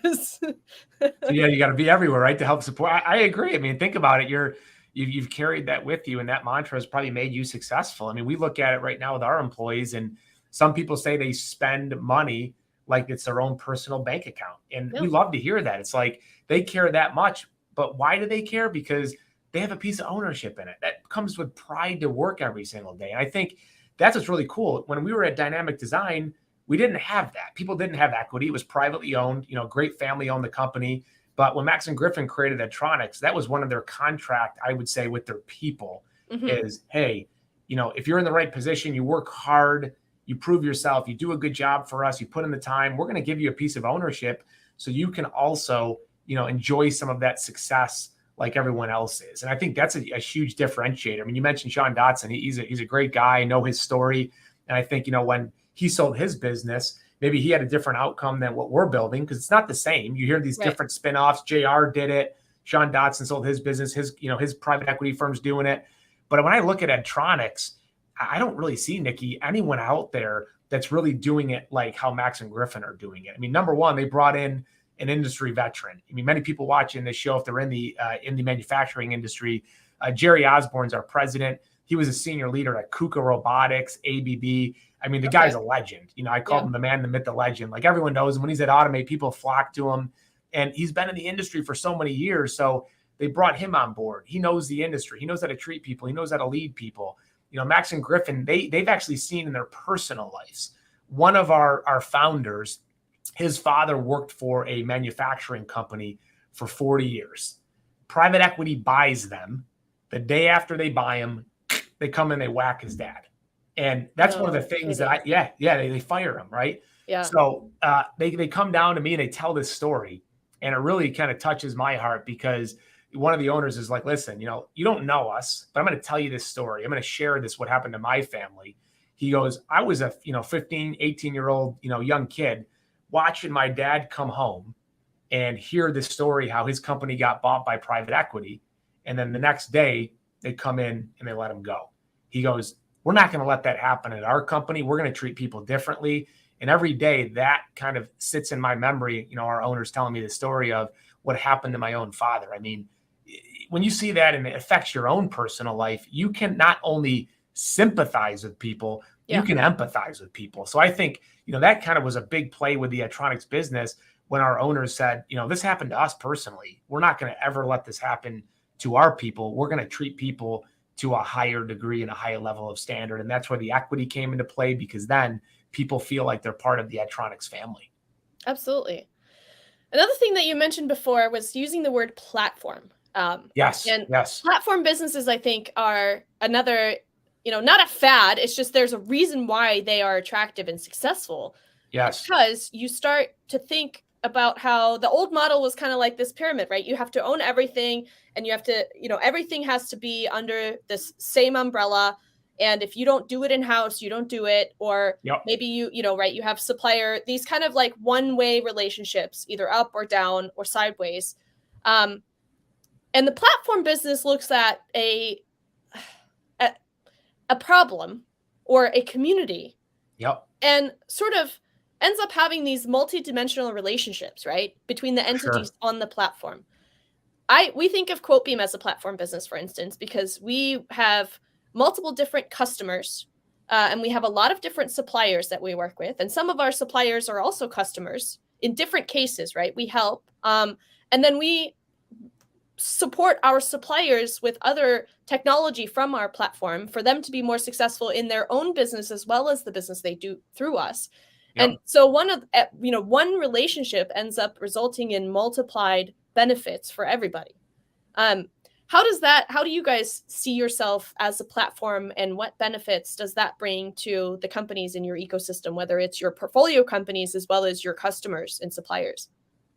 this. So you got to be everywhere, right, to help support. I agree. I mean, think about it. You've carried that with you, and that mantra has probably made you successful. I mean, we look at it right now with our employees, and some people say they spend money like it's their own personal bank account. And we love to hear that. It's like they care that much. But why do they care? Because they have a piece of ownership in it. That comes with pride to work every single day. And I think that's what's really cool. When we were at Dynamic Design, we didn't have that. People didn't have equity. It was privately owned, great family owned the company. But when Max and Griffin created Addtronics, that was one of their contract, I would say, with their people is, hey, if you're in the right position, you work hard, you prove yourself, you do a good job for us, you put in the time, we're going to give you a piece of ownership so you can also enjoy some of that success like everyone else is. And I think that's a huge differentiator. I mean, you mentioned Sean Dotson. He's a great guy. I know his story. And I think, when he sold his business, maybe he had a different outcome than what we're building, because it's not the same. You hear these different spinoffs. JR did it. Sean Dotson sold his business. His private equity firm's doing it. But when I look at Addtronics, I don't really see, Nikki, anyone out there that's really doing it like how Max and Griffin are doing it. I mean, number one, they brought in an industry veteran. I mean, many people watching this show, if they're in the manufacturing industry, Jerry Osborne's our president. He was a senior leader at KUKA Robotics, ABB. I mean, the Okay. guy's a legend. You know, I called him the man, the myth, the legend. Like everyone knows him. When he's at Automate, people flock to him. And he's been in the industry for so many years. So they brought him on board. He knows the industry. He knows how to treat people. He knows how to lead people. You know, Max and Griffin, they've actually seen in their personal lives. One of our founders, his father worked for a manufacturing company for 40 years. Private equity buys them. The day after they buy him, they come in, they whack his dad. And that's one of the things that they fire him, right? Yeah. So they come down to me and they tell this story. And it really kind of touches my heart because one of the owners is like, listen, you know, you don't know us, but I'm going to tell you this story. I'm going to share this, what happened to my family. He goes, I was a, 15, 18-year-old, young kid watching my dad come home and hear this story, how his company got bought by private equity. And then the next day they come in and they let him go. He goes, we're not going to let that happen at our company. We're going to treat people differently. And every day that kind of sits in my memory, our owners telling me the story of what happened to my own father. I mean, when you see that and it affects your own personal life, you can not only sympathize with people, you can empathize with people. So I think, that kind of was a big play with the Addtronics business when our owners said, this happened to us personally. We're not going to ever let this happen to our people. We're going to treat people to a higher degree and a higher level of standard. And that's where the equity came into play, because then people feel like they're part of the Addtronics family. Absolutely. Another thing that you mentioned before was using the word platform. Yes. Platform businesses, I think, are another, not a fad. It's just there's a reason why they are attractive and successful. Yes. Because you start to think about how the old model was kind of like this pyramid, right? You have to own everything and you have to, everything has to be under this same umbrella. And if you don't do it in-house, you don't do it. Or maybe you have supplier, these kind of like one-way relationships, either up or down or sideways. And the platform business looks at a problem or a community and sort of ends up having these multi-dimensional relationships, right, between the entities on the platform. We think of Quotebeam as a platform business, for instance, because we have multiple different customers, and we have a lot of different suppliers that we work with. And some of our suppliers are also customers in different cases, right? We help. And then we support our suppliers with other technology from our platform for them to be more successful in their own business as well as the business they do through us. And so one relationship ends up resulting in multiplied benefits for everybody. How do you guys see yourself as a platform, and what benefits does that bring to the companies in your ecosystem, whether it's your portfolio companies as well as your customers and suppliers?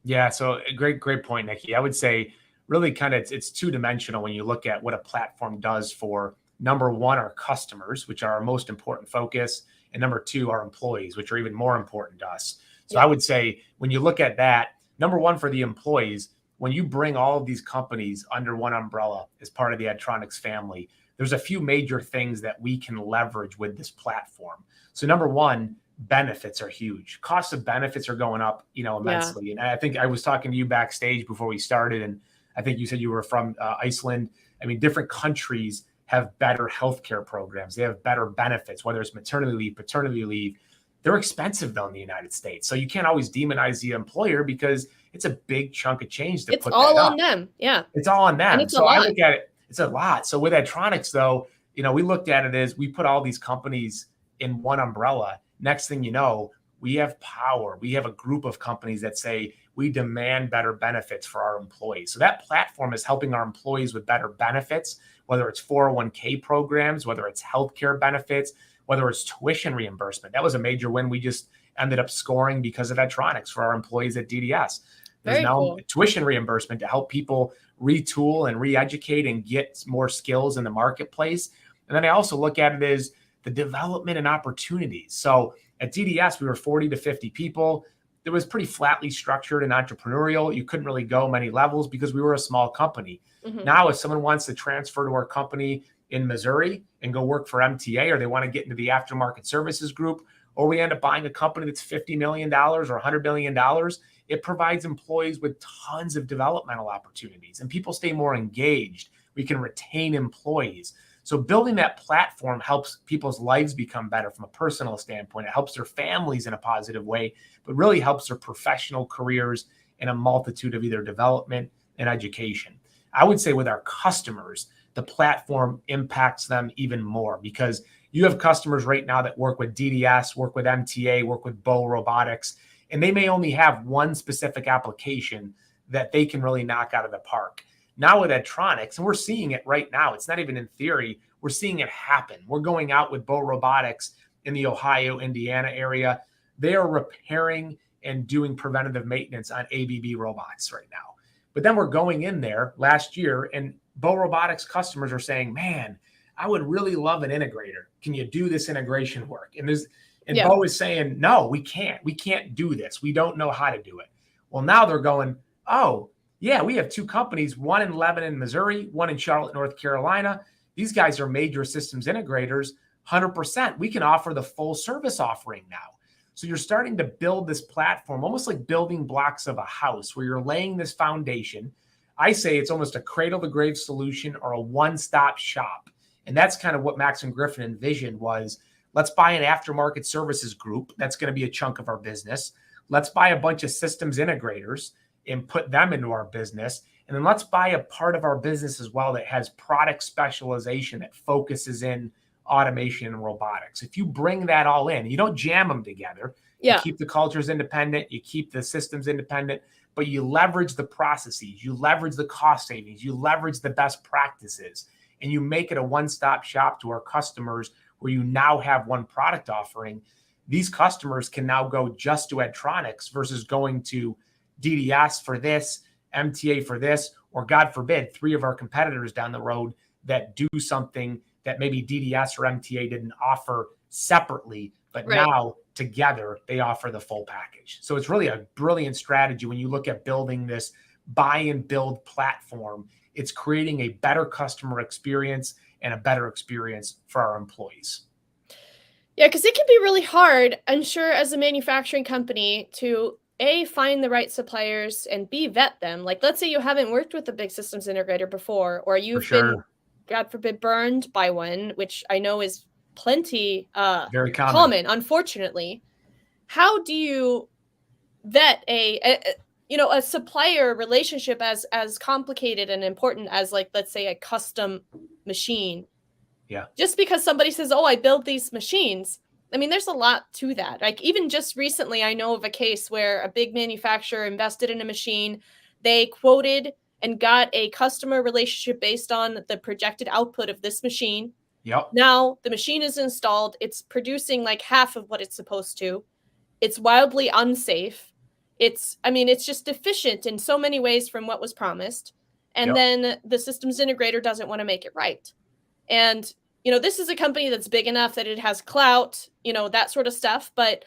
Yeah. So great point, Nikki. I would say really kind of it's two-dimensional when you look at what a platform does for, number one, our customers, which are our most important focus, and number two, our employees, which are even more important to us. So I would say when you look at that, number one, for the employees, when you bring all of these companies under one umbrella as part of the Addtronics family, there's a few major things that we can leverage with this platform. So number one, benefits are huge. Costs of benefits are going up, immensely. And I think I was talking to you backstage before we started, and I think you said you were from Iceland. I mean, different countries have better healthcare programs. They have better benefits, whether it's maternity leave, paternity leave. They're expensive though in the United States. So you can't always demonize the employer because it's a big chunk of change to put that up. It's all on them. Yeah. It's all on them. And it's so I look at it, it's a lot. So with Addtronics though, we looked at it as we put all these companies in one umbrella. Next thing you know, we have power. We have a group of companies that say we demand better benefits for our employees. So that platform is helping our employees with better benefits, whether it's 401k programs, whether it's healthcare benefits, whether it's tuition reimbursement. That was a major win we just ended up scoring because of Addtronics for our employees at DDS. There's now tuition reimbursement to help people retool and re-educate and get more skills in the marketplace. And then I also look at it as the development and opportunities. So at DDS, we were 40 to 50 people. It was pretty flatly structured and entrepreneurial. You couldn't really go many levels because we were a small company. Mm-hmm. Now, if someone wants to transfer to our company in Missouri and go work for MTA, or they want to get into the aftermarket services group, or we end up buying a company that's $50 million or $100 million, it provides employees with tons of developmental opportunities, and people stay more engaged. We can retain employees. So building that platform helps people's lives become better from a personal standpoint. It helps their families in a positive way, but really helps their professional careers in a multitude of either development and education. I would say with our customers, the platform impacts them even more, because you have customers right now that work with DDS, work with MTA, work with Bow Robotics, and they may only have one specific application that they can really knock out of the park. Now with Addtronics, and we're seeing it right now, it's not even in theory, we're seeing it happen. We're going out with Bow Robotics in the Ohio, Indiana area. They are repairing and doing preventative maintenance on ABB robots right now. But then we're going in there last year, and Bow Robotics customers are saying, man, I would really love an integrator. Can you do this integration work? And Bow is saying, no, we can't. We can't do this. We don't know how to do it. Well, now they're going, oh, yeah, we have two companies, one in Lebanon, Missouri, one in Charlotte, North Carolina. These guys are major systems integrators, 100%. We can offer the full service offering now. So you're starting to build this platform, almost like building blocks of a house, where you're laying this foundation. I say it's almost a cradle to grave solution or a one-stop shop. And that's kind of what Max and Griffin envisioned was, let's buy an aftermarket services group. That's going to be a chunk of our business. Let's buy a bunch of systems integrators and put them into our business. And then let's buy a part of our business as well that has product specialization that focuses in automation and robotics. If you bring that all in, you don't jam them together. You keep the cultures independent, you keep the systems independent, but you leverage the processes, you leverage the cost savings, you leverage the best practices, and you make it a one-stop shop to our customers where you now have one product offering. These customers can now go just to Addtronics versus going to DDS for this, MTA for this, or God forbid, three of our competitors down the road that do something that maybe DDS or MTA didn't offer separately, but now together they offer the full package. So it's really a brilliant strategy when you look at building this buy and build platform. It's creating a better customer experience and a better experience for our employees. Yeah, because it can be really hard, I'm sure, as a manufacturing company to A, find the right suppliers, and B, vet them. Like, let's say you haven't worked with a big systems integrator before, or you've been, God forbid, burned by one, which I know is plenty very common, unfortunately. How do you vet a supplier relationship as complicated and important as, like, let's say a custom machine? Yeah. Just because somebody says, oh, I build these machines. I mean, there's a lot to that. Like, even just recently, I know of a case where a big manufacturer invested in a machine. They quoted and got a customer relationship based on the projected output of this machine. Yep. Now the machine is installed. It's producing like half of what it's supposed to. It's wildly unsafe. It's just deficient in so many ways from what was promised. And then the systems integrator doesn't want to make it right. And, this is a company that's big enough that it has clout, that sort of stuff. But,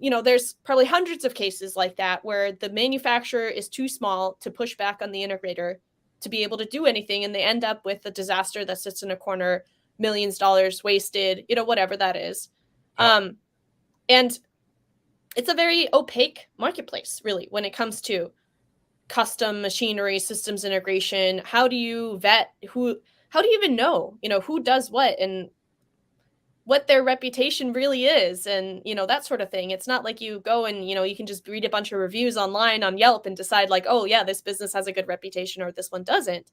there's probably hundreds of cases like that where the manufacturer is too small to push back on the integrator to be able to do anything. And they end up with a disaster that sits in a corner, millions of dollars wasted, whatever that is. And it's a very opaque marketplace, really, when it comes to custom machinery, systems integration. How do you vet how do you even know, who does what and what their reputation really is and, that sort of thing. It's not like you go and, you can just read a bunch of reviews online on Yelp and decide like, oh yeah, this business has a good reputation or this one doesn't.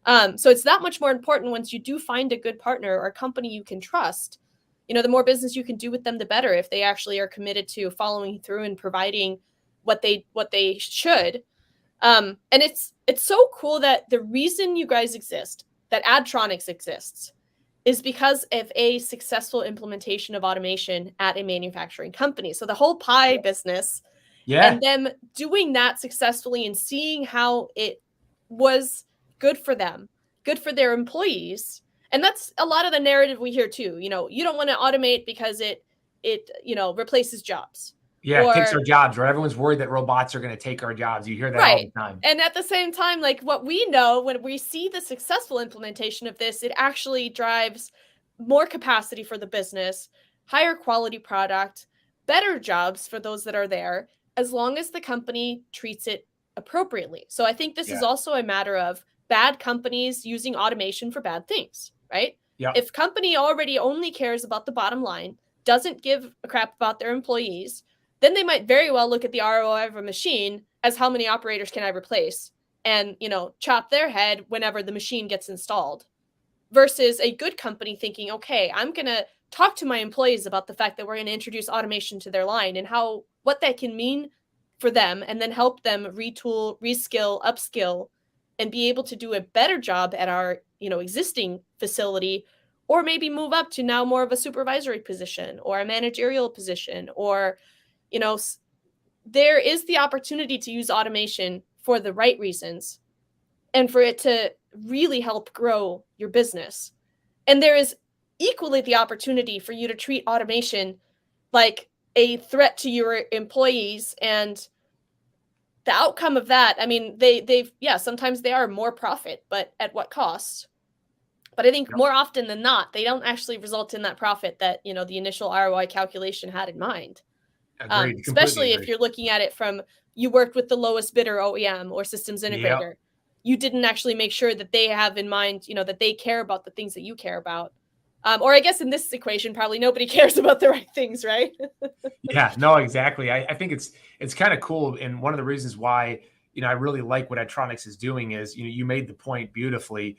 So it's that much more important once you do find a good partner or a company you can trust. The more business you can do with them, the better, if they actually are committed to following through and providing what they should. And it's so cool that the reason you guys exist, that Addtronics exists, is because of a successful implementation of automation at a manufacturing company. So the whole pie business, and them doing that successfully and seeing how it was good for them, good for their employees. And that's a lot of the narrative we hear too. You don't want to automate because it replaces jobs. Yeah, it takes our jobs, right? Everyone's worried that robots are going to take our jobs. You hear that all the time. And at the same time, like what we know, when we see the successful implementation of this, it actually drives more capacity for the business, higher quality product, better jobs for those that are there, as long as the company treats it appropriately. So I think this is also a matter of bad companies using automation for bad things. right? Yep. If company already only cares about the bottom line, doesn't give a crap about their employees, then they might very well look at the ROI of a machine as how many operators can I replace, and, chop their head whenever the machine gets installed, versus a good company thinking, okay, I'm going to talk to my employees about the fact that we're going to introduce automation to their line and what that can mean for them, and then help them retool, reskill, upskill, and be able to do a better job at our, existing facility, or maybe move up to now more of a supervisory position or a managerial position, or, there is the opportunity to use automation for the right reasons and for it to really help grow your business. And there is equally the opportunity for you to treat automation like a threat to your employees. And the outcome of that, I mean, sometimes they are more profit, but at what cost? But I think more often than not, they don't actually result in that profit that, the initial ROI calculation had in mind. Agreed. Especially if you're looking at it from, you worked with the lowest bidder OEM or systems integrator. Yep. You didn't actually make sure that they have in mind, that they care about the things that you care about. Or I guess in this equation, probably nobody cares about the right things, right? Yeah, no, exactly. I think it's kind of cool. And one of the reasons why, I really like what Addtronics is doing is, you made the point beautifully.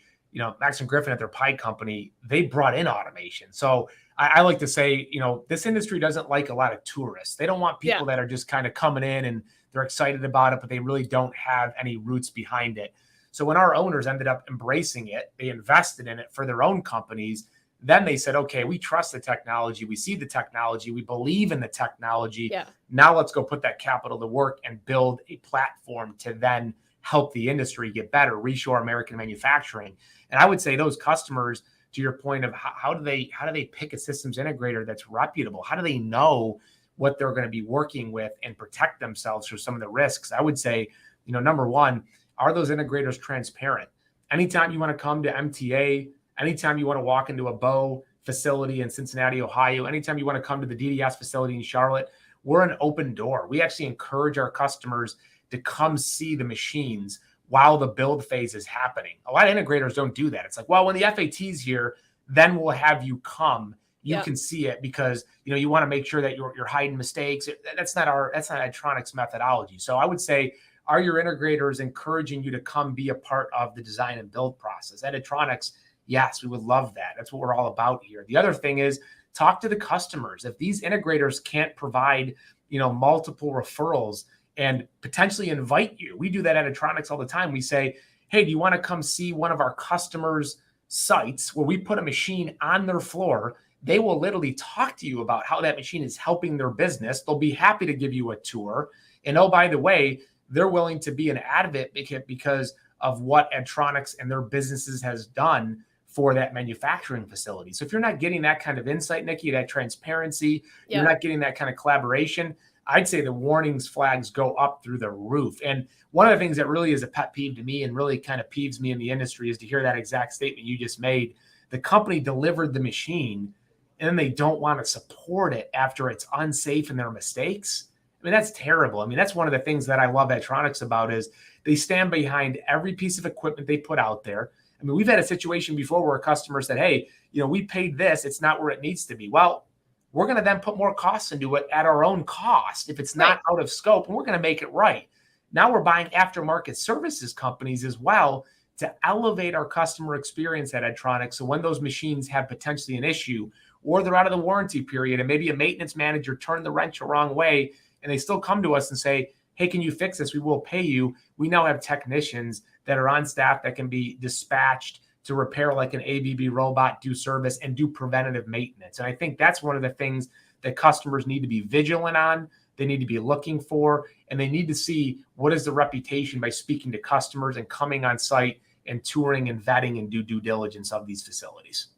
Max and Griffin at their pie company, they brought in automation. So I like to say, this industry doesn't like a lot of tourists. They don't want people that are just kind of coming in and they're excited about it, but they really don't have any roots behind it. So when our owners ended up embracing it, they invested in it for their own companies. Then they said, okay, we trust the technology. We see the technology. We believe in the technology. Yeah. Now let's go put that capital to work and build a platform to then help the industry get better, reshore American manufacturing. And I would say those customers, to your point of how do they pick a systems integrator that's reputable? How do they know what they're going to be working with and protect themselves from some of the risks? I would say, number one, are those integrators transparent? Anytime you want to come to MTA, anytime you want to walk into a Bow facility in Cincinnati, Ohio, anytime you want to come to the DDS facility in Charlotte, we're an open door. We actually encourage our customers to come see the machines while the build phase is happening. A lot of integrators don't do that. It's like, well, when the FAT's here, then we'll have you come. You can see it because, you want to make sure that you're hiding mistakes. That's not Addtronics methodology. So I would say, are your integrators encouraging you to come be a part of the design and build process? At Addtronics, yes, we would love that. That's what we're all about here. The other thing is talk to the customers. If these integrators can't provide, multiple referrals and potentially invite you, we do that at Addtronics all the time. We say, hey, do you want to come see one of our customers' sites where we put a machine on their floor? They will literally talk to you about how that machine is helping their business. They'll be happy to give you a tour. And oh, by the way, they're willing to be an advocate because of what Addtronics and their businesses has done for that manufacturing facility. So if you're not getting that kind of insight, Nikki, that transparency, you're not getting that kind of collaboration, I'd say the warnings flags go up through the roof. And one of the things that really is a pet peeve to me and really kind of peeves me in the industry is to hear that exact statement you just made. The company delivered the machine and then they don't want to support it after it's unsafe and there are mistakes. I mean, that's terrible. I mean, that's one of the things that I love Addtronics about is they stand behind every piece of equipment they put out there. I mean, we've had a situation before where a customer said, hey, we paid this. It's not where it needs to be. Well, we're going to then put more costs into it at our own cost if it's not out of scope, and we're going to make it right. Now we're buying aftermarket services companies as well to elevate our customer experience at Addtronics. So when those machines have potentially an issue or they're out of the warranty period and maybe a maintenance manager turned the wrench the wrong way and they still come to us and say, hey, can you fix this? We will pay you. We now have technicians that are on staff that can be dispatched to repair like an ABB robot, do service, and do preventative maintenance. And I think that's one of the things that customers need to be vigilant on. They need to be looking for, and they need to see what is the reputation by speaking to customers and coming on site and touring and vetting and due diligence of these facilities.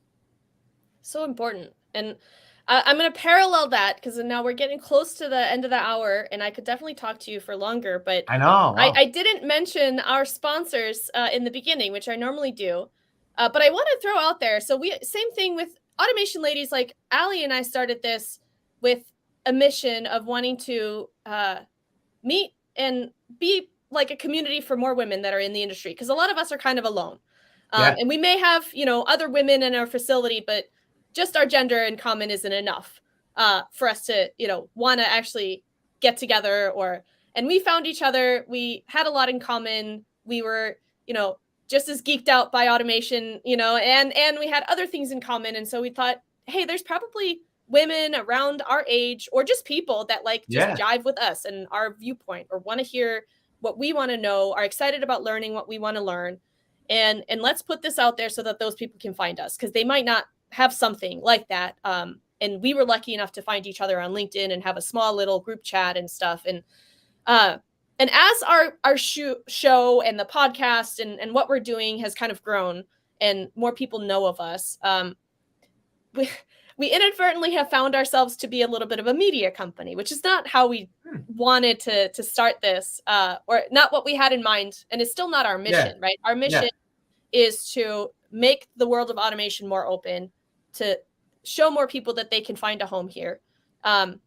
So important. And I'm going to parallel that because now we're getting close to the end of the hour and I could definitely talk to you for longer, but I know. Wow. I didn't mention our sponsors in the beginning, which I normally do. But I want to throw out there. So same thing with Automation Ladies, like Allie and I started this with a mission of wanting to meet and be like a community for more women that are in the industry. Because a lot of us are kind of alone. And we may have, other women in our facility, but just our gender in common isn't enough for us to, want to actually get together and we found each other. We had a lot in common. We were, just as geeked out by automation, and we had other things in common. And so we thought, hey, there's probably women around our age or just people that just jive with us and our viewpoint or want to hear what we want to know, are excited about learning what we want to learn. And let's put this out there so that those people can find us, because they might not have something like that. And we were lucky enough to find each other on LinkedIn and have a small little group chat and stuff. And as our show and the podcast and what we're doing has kind of grown and more people know of us, we inadvertently have found ourselves to be a little bit of a media company, which is not how we wanted to start this, or not what we had in mind. And it's still not our mission, right? Our mission is to make the world of automation more open, to show more people that they can find a home here. And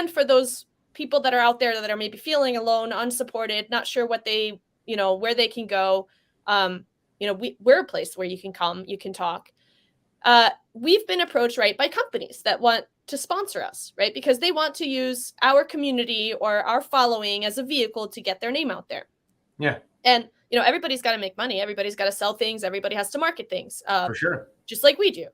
for those people that are out there that are maybe feeling alone, unsupported, not sure what they, where they can go. We're a place where you can come, you can talk. We've been approached, right, by companies that want to sponsor us, right? Because they want to use our community or our following as a vehicle to get their name out there. Yeah. And, everybody's got to make money. Everybody's got to sell things. Everybody has to market things. For sure. Just like we do.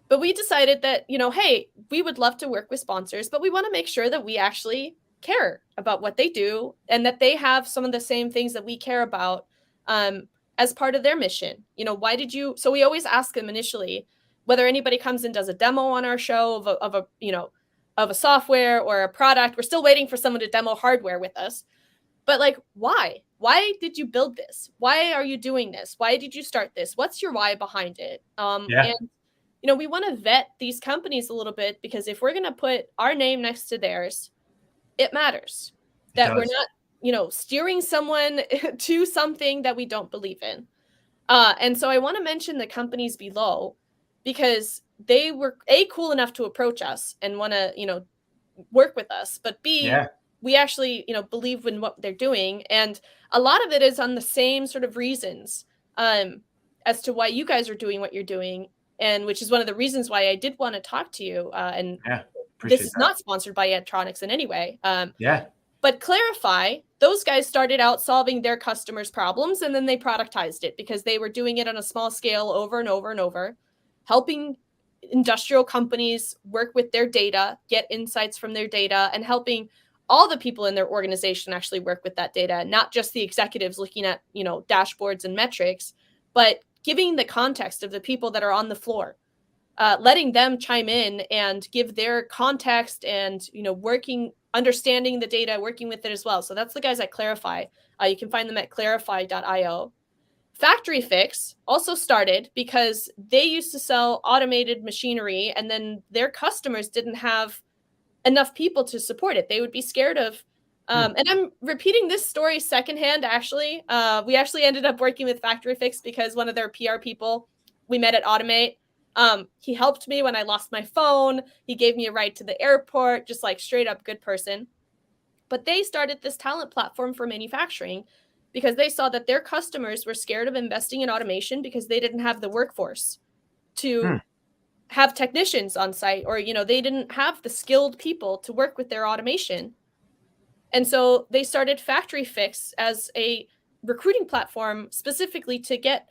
But we decided that, hey, we would love to work with sponsors, but we want to make sure that we actually care about what they do and that they have some of the same things that we care about as part of their mission. So we always ask them initially whether anybody comes and does a demo on our show of a software or a product. We're still waiting for someone to demo hardware with us. But why? Why did you build this? Why are you doing this? Why did you start this? What's your why behind it? And we want to vet these companies a little bit, because if we're going to put our name next to theirs, it matters that we're not, steering someone to something that we don't believe in. And so I want to mention the companies below, because they were cool enough to approach us and want to, work with us, but B, we actually, believe in what they're doing. And a lot of it is on the same sort of reasons as to why you guys are doing what you're doing. And which is one of the reasons why I did want to talk to you. And this is not sponsored by Addtronics in any way. But Clarify, those guys started out solving their customers' problems, and then they productized it because they were doing it on a small scale over and over and over, helping industrial companies work with their data, get insights from their data, and helping all the people in their organization actually work with that data, not just the executives looking at, dashboards and metrics, but giving the context of the people that are on the floor, letting them chime in and give their context and, understanding the data, working with it as well. So that's the guys at Clarify. You can find them at clarify.io. Factory Fix also started because they used to sell automated machinery, and then their customers didn't have enough people to support it. They would be scared of, and I'm repeating this story secondhand, actually. We actually ended up working with Factory Fix because one of their PR people we met at Automate, he helped me when I lost my phone. He gave me a ride to the airport, just straight up good person. But they started this talent platform for manufacturing because they saw that their customers were scared of investing in automation because they didn't have the workforce to have technicians on site, or, they didn't have the skilled people to work with their automation. And so they started Factory Fix as a recruiting platform specifically to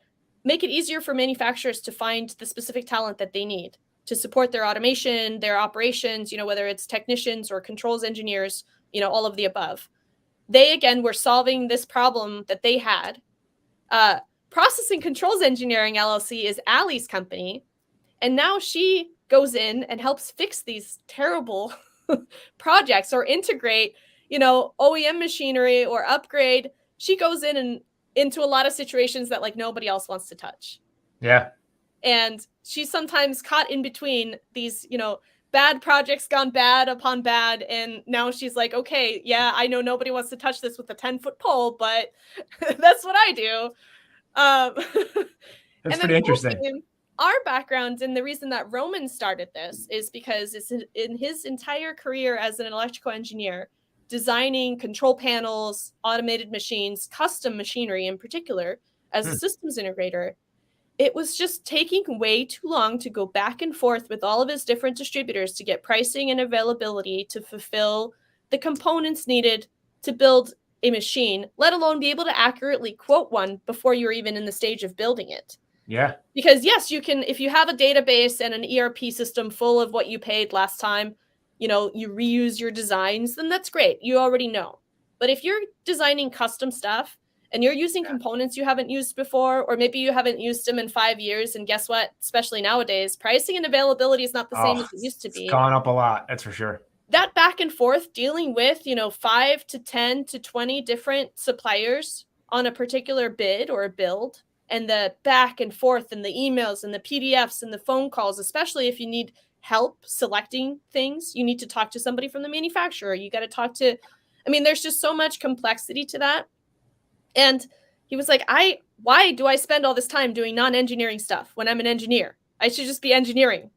make it easier for manufacturers to find the specific talent that they need to support their automation, their operations, whether it's technicians or controls engineers, all of the above. They, again, were solving this problem that they had. Processing Controls Engineering LLC is Allie's company. And now she goes in and helps fix these terrible projects or integrate, OEM machinery or upgrade. She goes in and into a lot of situations that nobody else wants to touch. Yeah. And she's sometimes caught in between these, bad projects gone bad upon bad. And now she's like, okay, yeah, I know nobody wants to touch this with a 10-foot pole, but that's what I do. That's pretty interesting. Our background and the reason that Roman started this is because it's in his entire career as an electrical engineer, designing control panels, automated machines, custom machinery in particular, as a systems integrator. it was just taking way too long to go back and forth with all of his different distributors to get pricing and availability to fulfill the components needed to build a machine, let alone be able to accurately quote one before you're even in the stage of building it. Yeah. Because yes, you can, if you have a database and an ERP system full of what you paid last time, you reuse your designs, then that's great. You already know. But if you're designing custom stuff and you're using components you haven't used before, or maybe you haven't used them in 5 years, and guess what? Especially nowadays, pricing and availability is not the same as it used to be. It's gone up a lot, that's for sure. That back and forth dealing with, 5 to 10 to 20 different suppliers on a particular bid or a build, and the back and forth and the emails and the PDFs and the phone calls, especially if you need help selecting things, you need to talk to somebody from the manufacturer. You got to talk to, there's just so much complexity to that. And he was like, why do I spend all this time doing non-engineering stuff when I'm an engineer? I should just be engineering.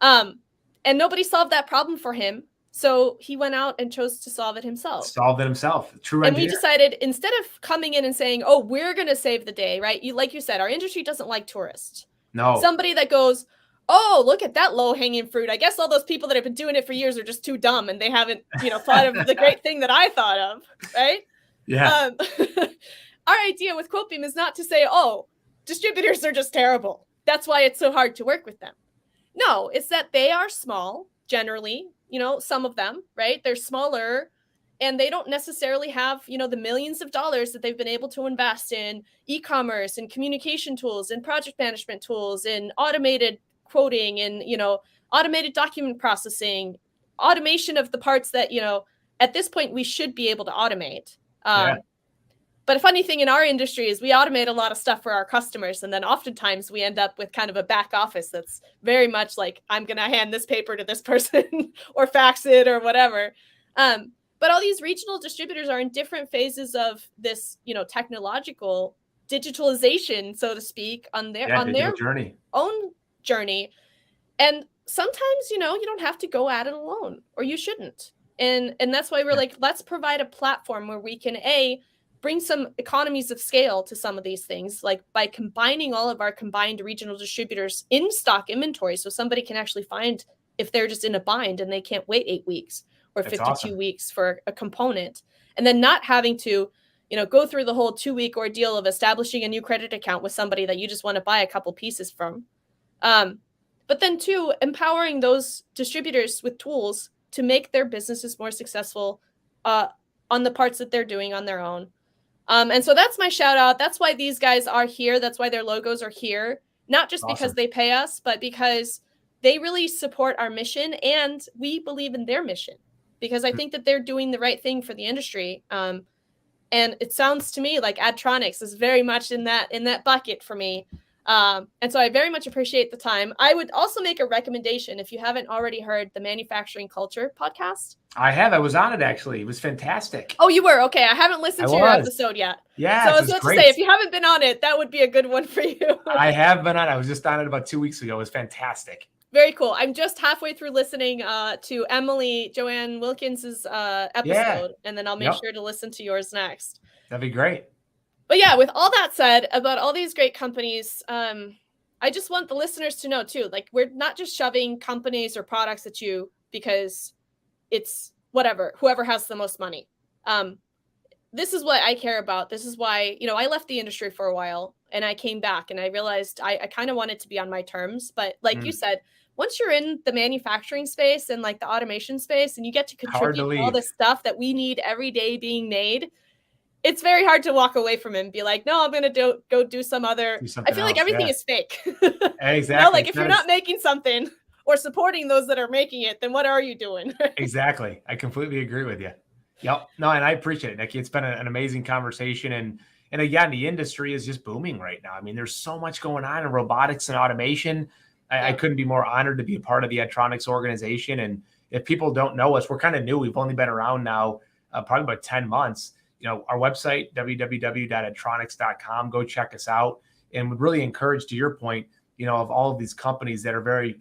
And nobody solved that problem for him. So he went out and chose to solve it himself. Solved it himself. True engineer. And we decided, instead of coming in and saying, oh, we're going to save the day, right? Like you said, our industry doesn't like tourists. No. Somebody that goes, oh, look at that low-hanging fruit. I guess all those people that have been doing it for years are just too dumb and they haven't, thought of the great thing that I thought of, right? Yeah. Our idea with Quotebeam is not to say, oh, distributors are just terrible. That's why it's so hard to work with them. No, it's that they are small, generally, some of them, right? They're smaller and they don't necessarily have, the millions of dollars that they've been able to invest in e-commerce and communication tools and project management tools and automated quoting and, automated document processing, automation of the parts that, at this point we should be able to automate. But a funny thing in our industry is we automate a lot of stuff for our customers. And then oftentimes we end up with kind of a back office that's very much like, I'm going to hand this paper to this person or fax it or whatever. But all these regional distributors are in different phases of this, technological digitalization, so to speak, on their own journey. And sometimes, you don't have to go at it alone, or you shouldn't. And that's why we're like, let's provide a platform where we can, bring some economies of scale to some of these things, like by combining all of our combined regional distributors in stock inventory. So somebody can actually find if they're just in a bind and they can't wait 8 weeks or 52 weeks for a component, and then not having to, go through the whole 2-week ordeal of establishing a new credit account with somebody that you just want to buy a couple pieces from. But then too, empowering those distributors with tools to make their businesses more successful on the parts that they're doing on their own. And so that's my shout out. That's why these guys are here. That's why their logos are here. Not just because they pay us, but because they really support our mission and we believe in their mission, because I think that they're doing the right thing for the industry. And it sounds to me like Addtronics is very much in that bucket for me. And so I very much appreciate the time. I would also make a recommendation if you haven't already heard the Manufacturing Culture podcast. I have. I was on it, actually. It was fantastic. Oh, you were? Okay. I haven't listened to your episode yet. Yeah. So I was about to say, if you haven't been on it, that would be a good one for you. I have been on it. I was just on it about 2 weeks ago. It was fantastic. Very cool. I'm just halfway through listening to Emily Joanne Wilkins's episode, and then I'll make sure to listen to yours next. That'd be great. But yeah, with all that said about all these great companies, I just want the listeners to know too, like, we're not just shoving companies or products at you because it's whoever has the most money. This is what I care about. This is why, I left the industry for a while and I came back and I realized I kind of wanted to be on my terms. But like you said, once you're in the manufacturing space and like the automation space and you get to contribute all this stuff that we need every day being made, it's very hard to walk away from it and be like, no, I'm going to go do some other. I feel like everything is fake. Exactly. Like if you're not making something or supporting those that are making it, then what are you doing? Exactly. I completely agree with you. Yep. No, and I appreciate it, Nikki. It's been an amazing conversation. And again, the industry is just booming right now. I mean, there's so much going on in robotics and automation. I couldn't be more honored to be a part of the Addtronics organization. And if people don't know us, we're kind of new. We've only been around now probably about 10 months. Our website, www.addtronics.com, go check us out. And would really encourage, to your point, of all of these companies that are very,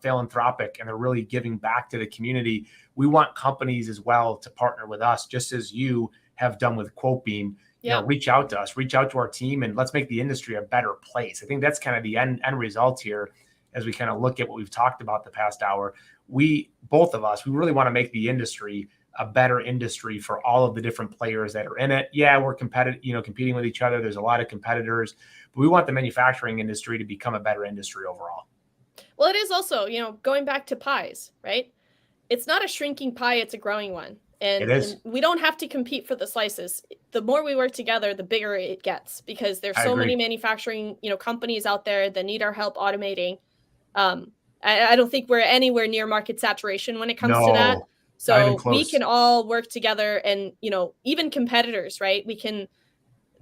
philanthropic and they're really giving back to the community. We want companies as well to partner with us, just as you have done with Quotebeam. Yeah. reach out to us, reach out to our team, and let's make the industry a better place. I think that's kind of the end result here as we kind of look at what we've talked about the past hour. Both of us, we really want to make the industry a better industry for all of the different players that are in it. Yeah, we're competing with each other. There's a lot of competitors, but we want the manufacturing industry to become a better industry overall. Well, it is also, going back to pies, right? It's not a shrinking pie, it's a growing one. And, It is. and we don't have to compete for the slices. The more we work together, the bigger it gets, because there's I so agree. many manufacturing, companies out there that need our help automating. I don't think we're anywhere near market saturation when it comes to that. Not even So we close. can all work together, and, even competitors, right? We can,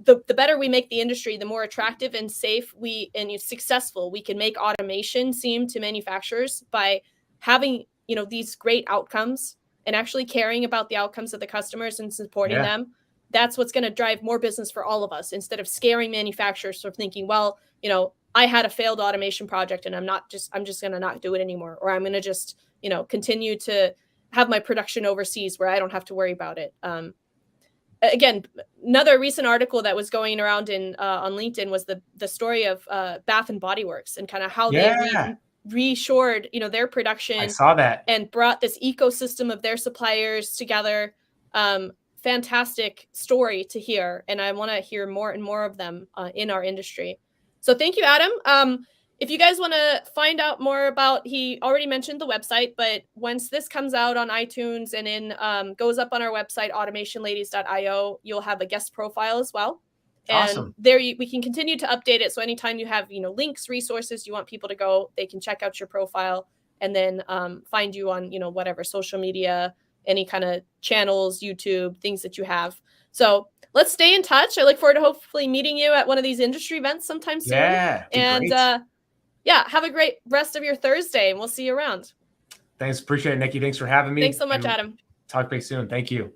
the better we make the industry, the more attractive and safe and successful we can make automation seem to manufacturers by having, these great outcomes and actually caring about the outcomes of the customers and supporting Yeah. them. That's what's going to drive more business for all of us, instead of scaring manufacturers from thinking, well, I had a failed automation project and I'm just going to not do it anymore. Or I'm going to just, continue to have my production overseas where I don't have to worry about it. Again, another recent article that was going around on LinkedIn was the story of Bath and Body Works, and kind of how they reshored, their production. I saw that. And brought this ecosystem of their suppliers together. Fantastic story to hear. And I want to hear more and more of them in our industry. So thank you, Adam. If you guys want to find out more about, he already mentioned the website, but once this comes out on iTunes and goes up on our website, automationladies.io, you'll have a guest profile as well. Awesome. And there we can continue to update it. So anytime you have, links, resources, you want people to go, they can check out your profile and then find you on, whatever social media, any kind of channels, YouTube, things that you have. So let's stay in touch. I look forward to hopefully meeting you at one of these industry events sometime soon. Yeah. And have a great rest of your Thursday, and we'll see you around. Thanks. Appreciate it, Nikki. Thanks for having me. Thanks so much, Adam. Talk big soon. Thank you.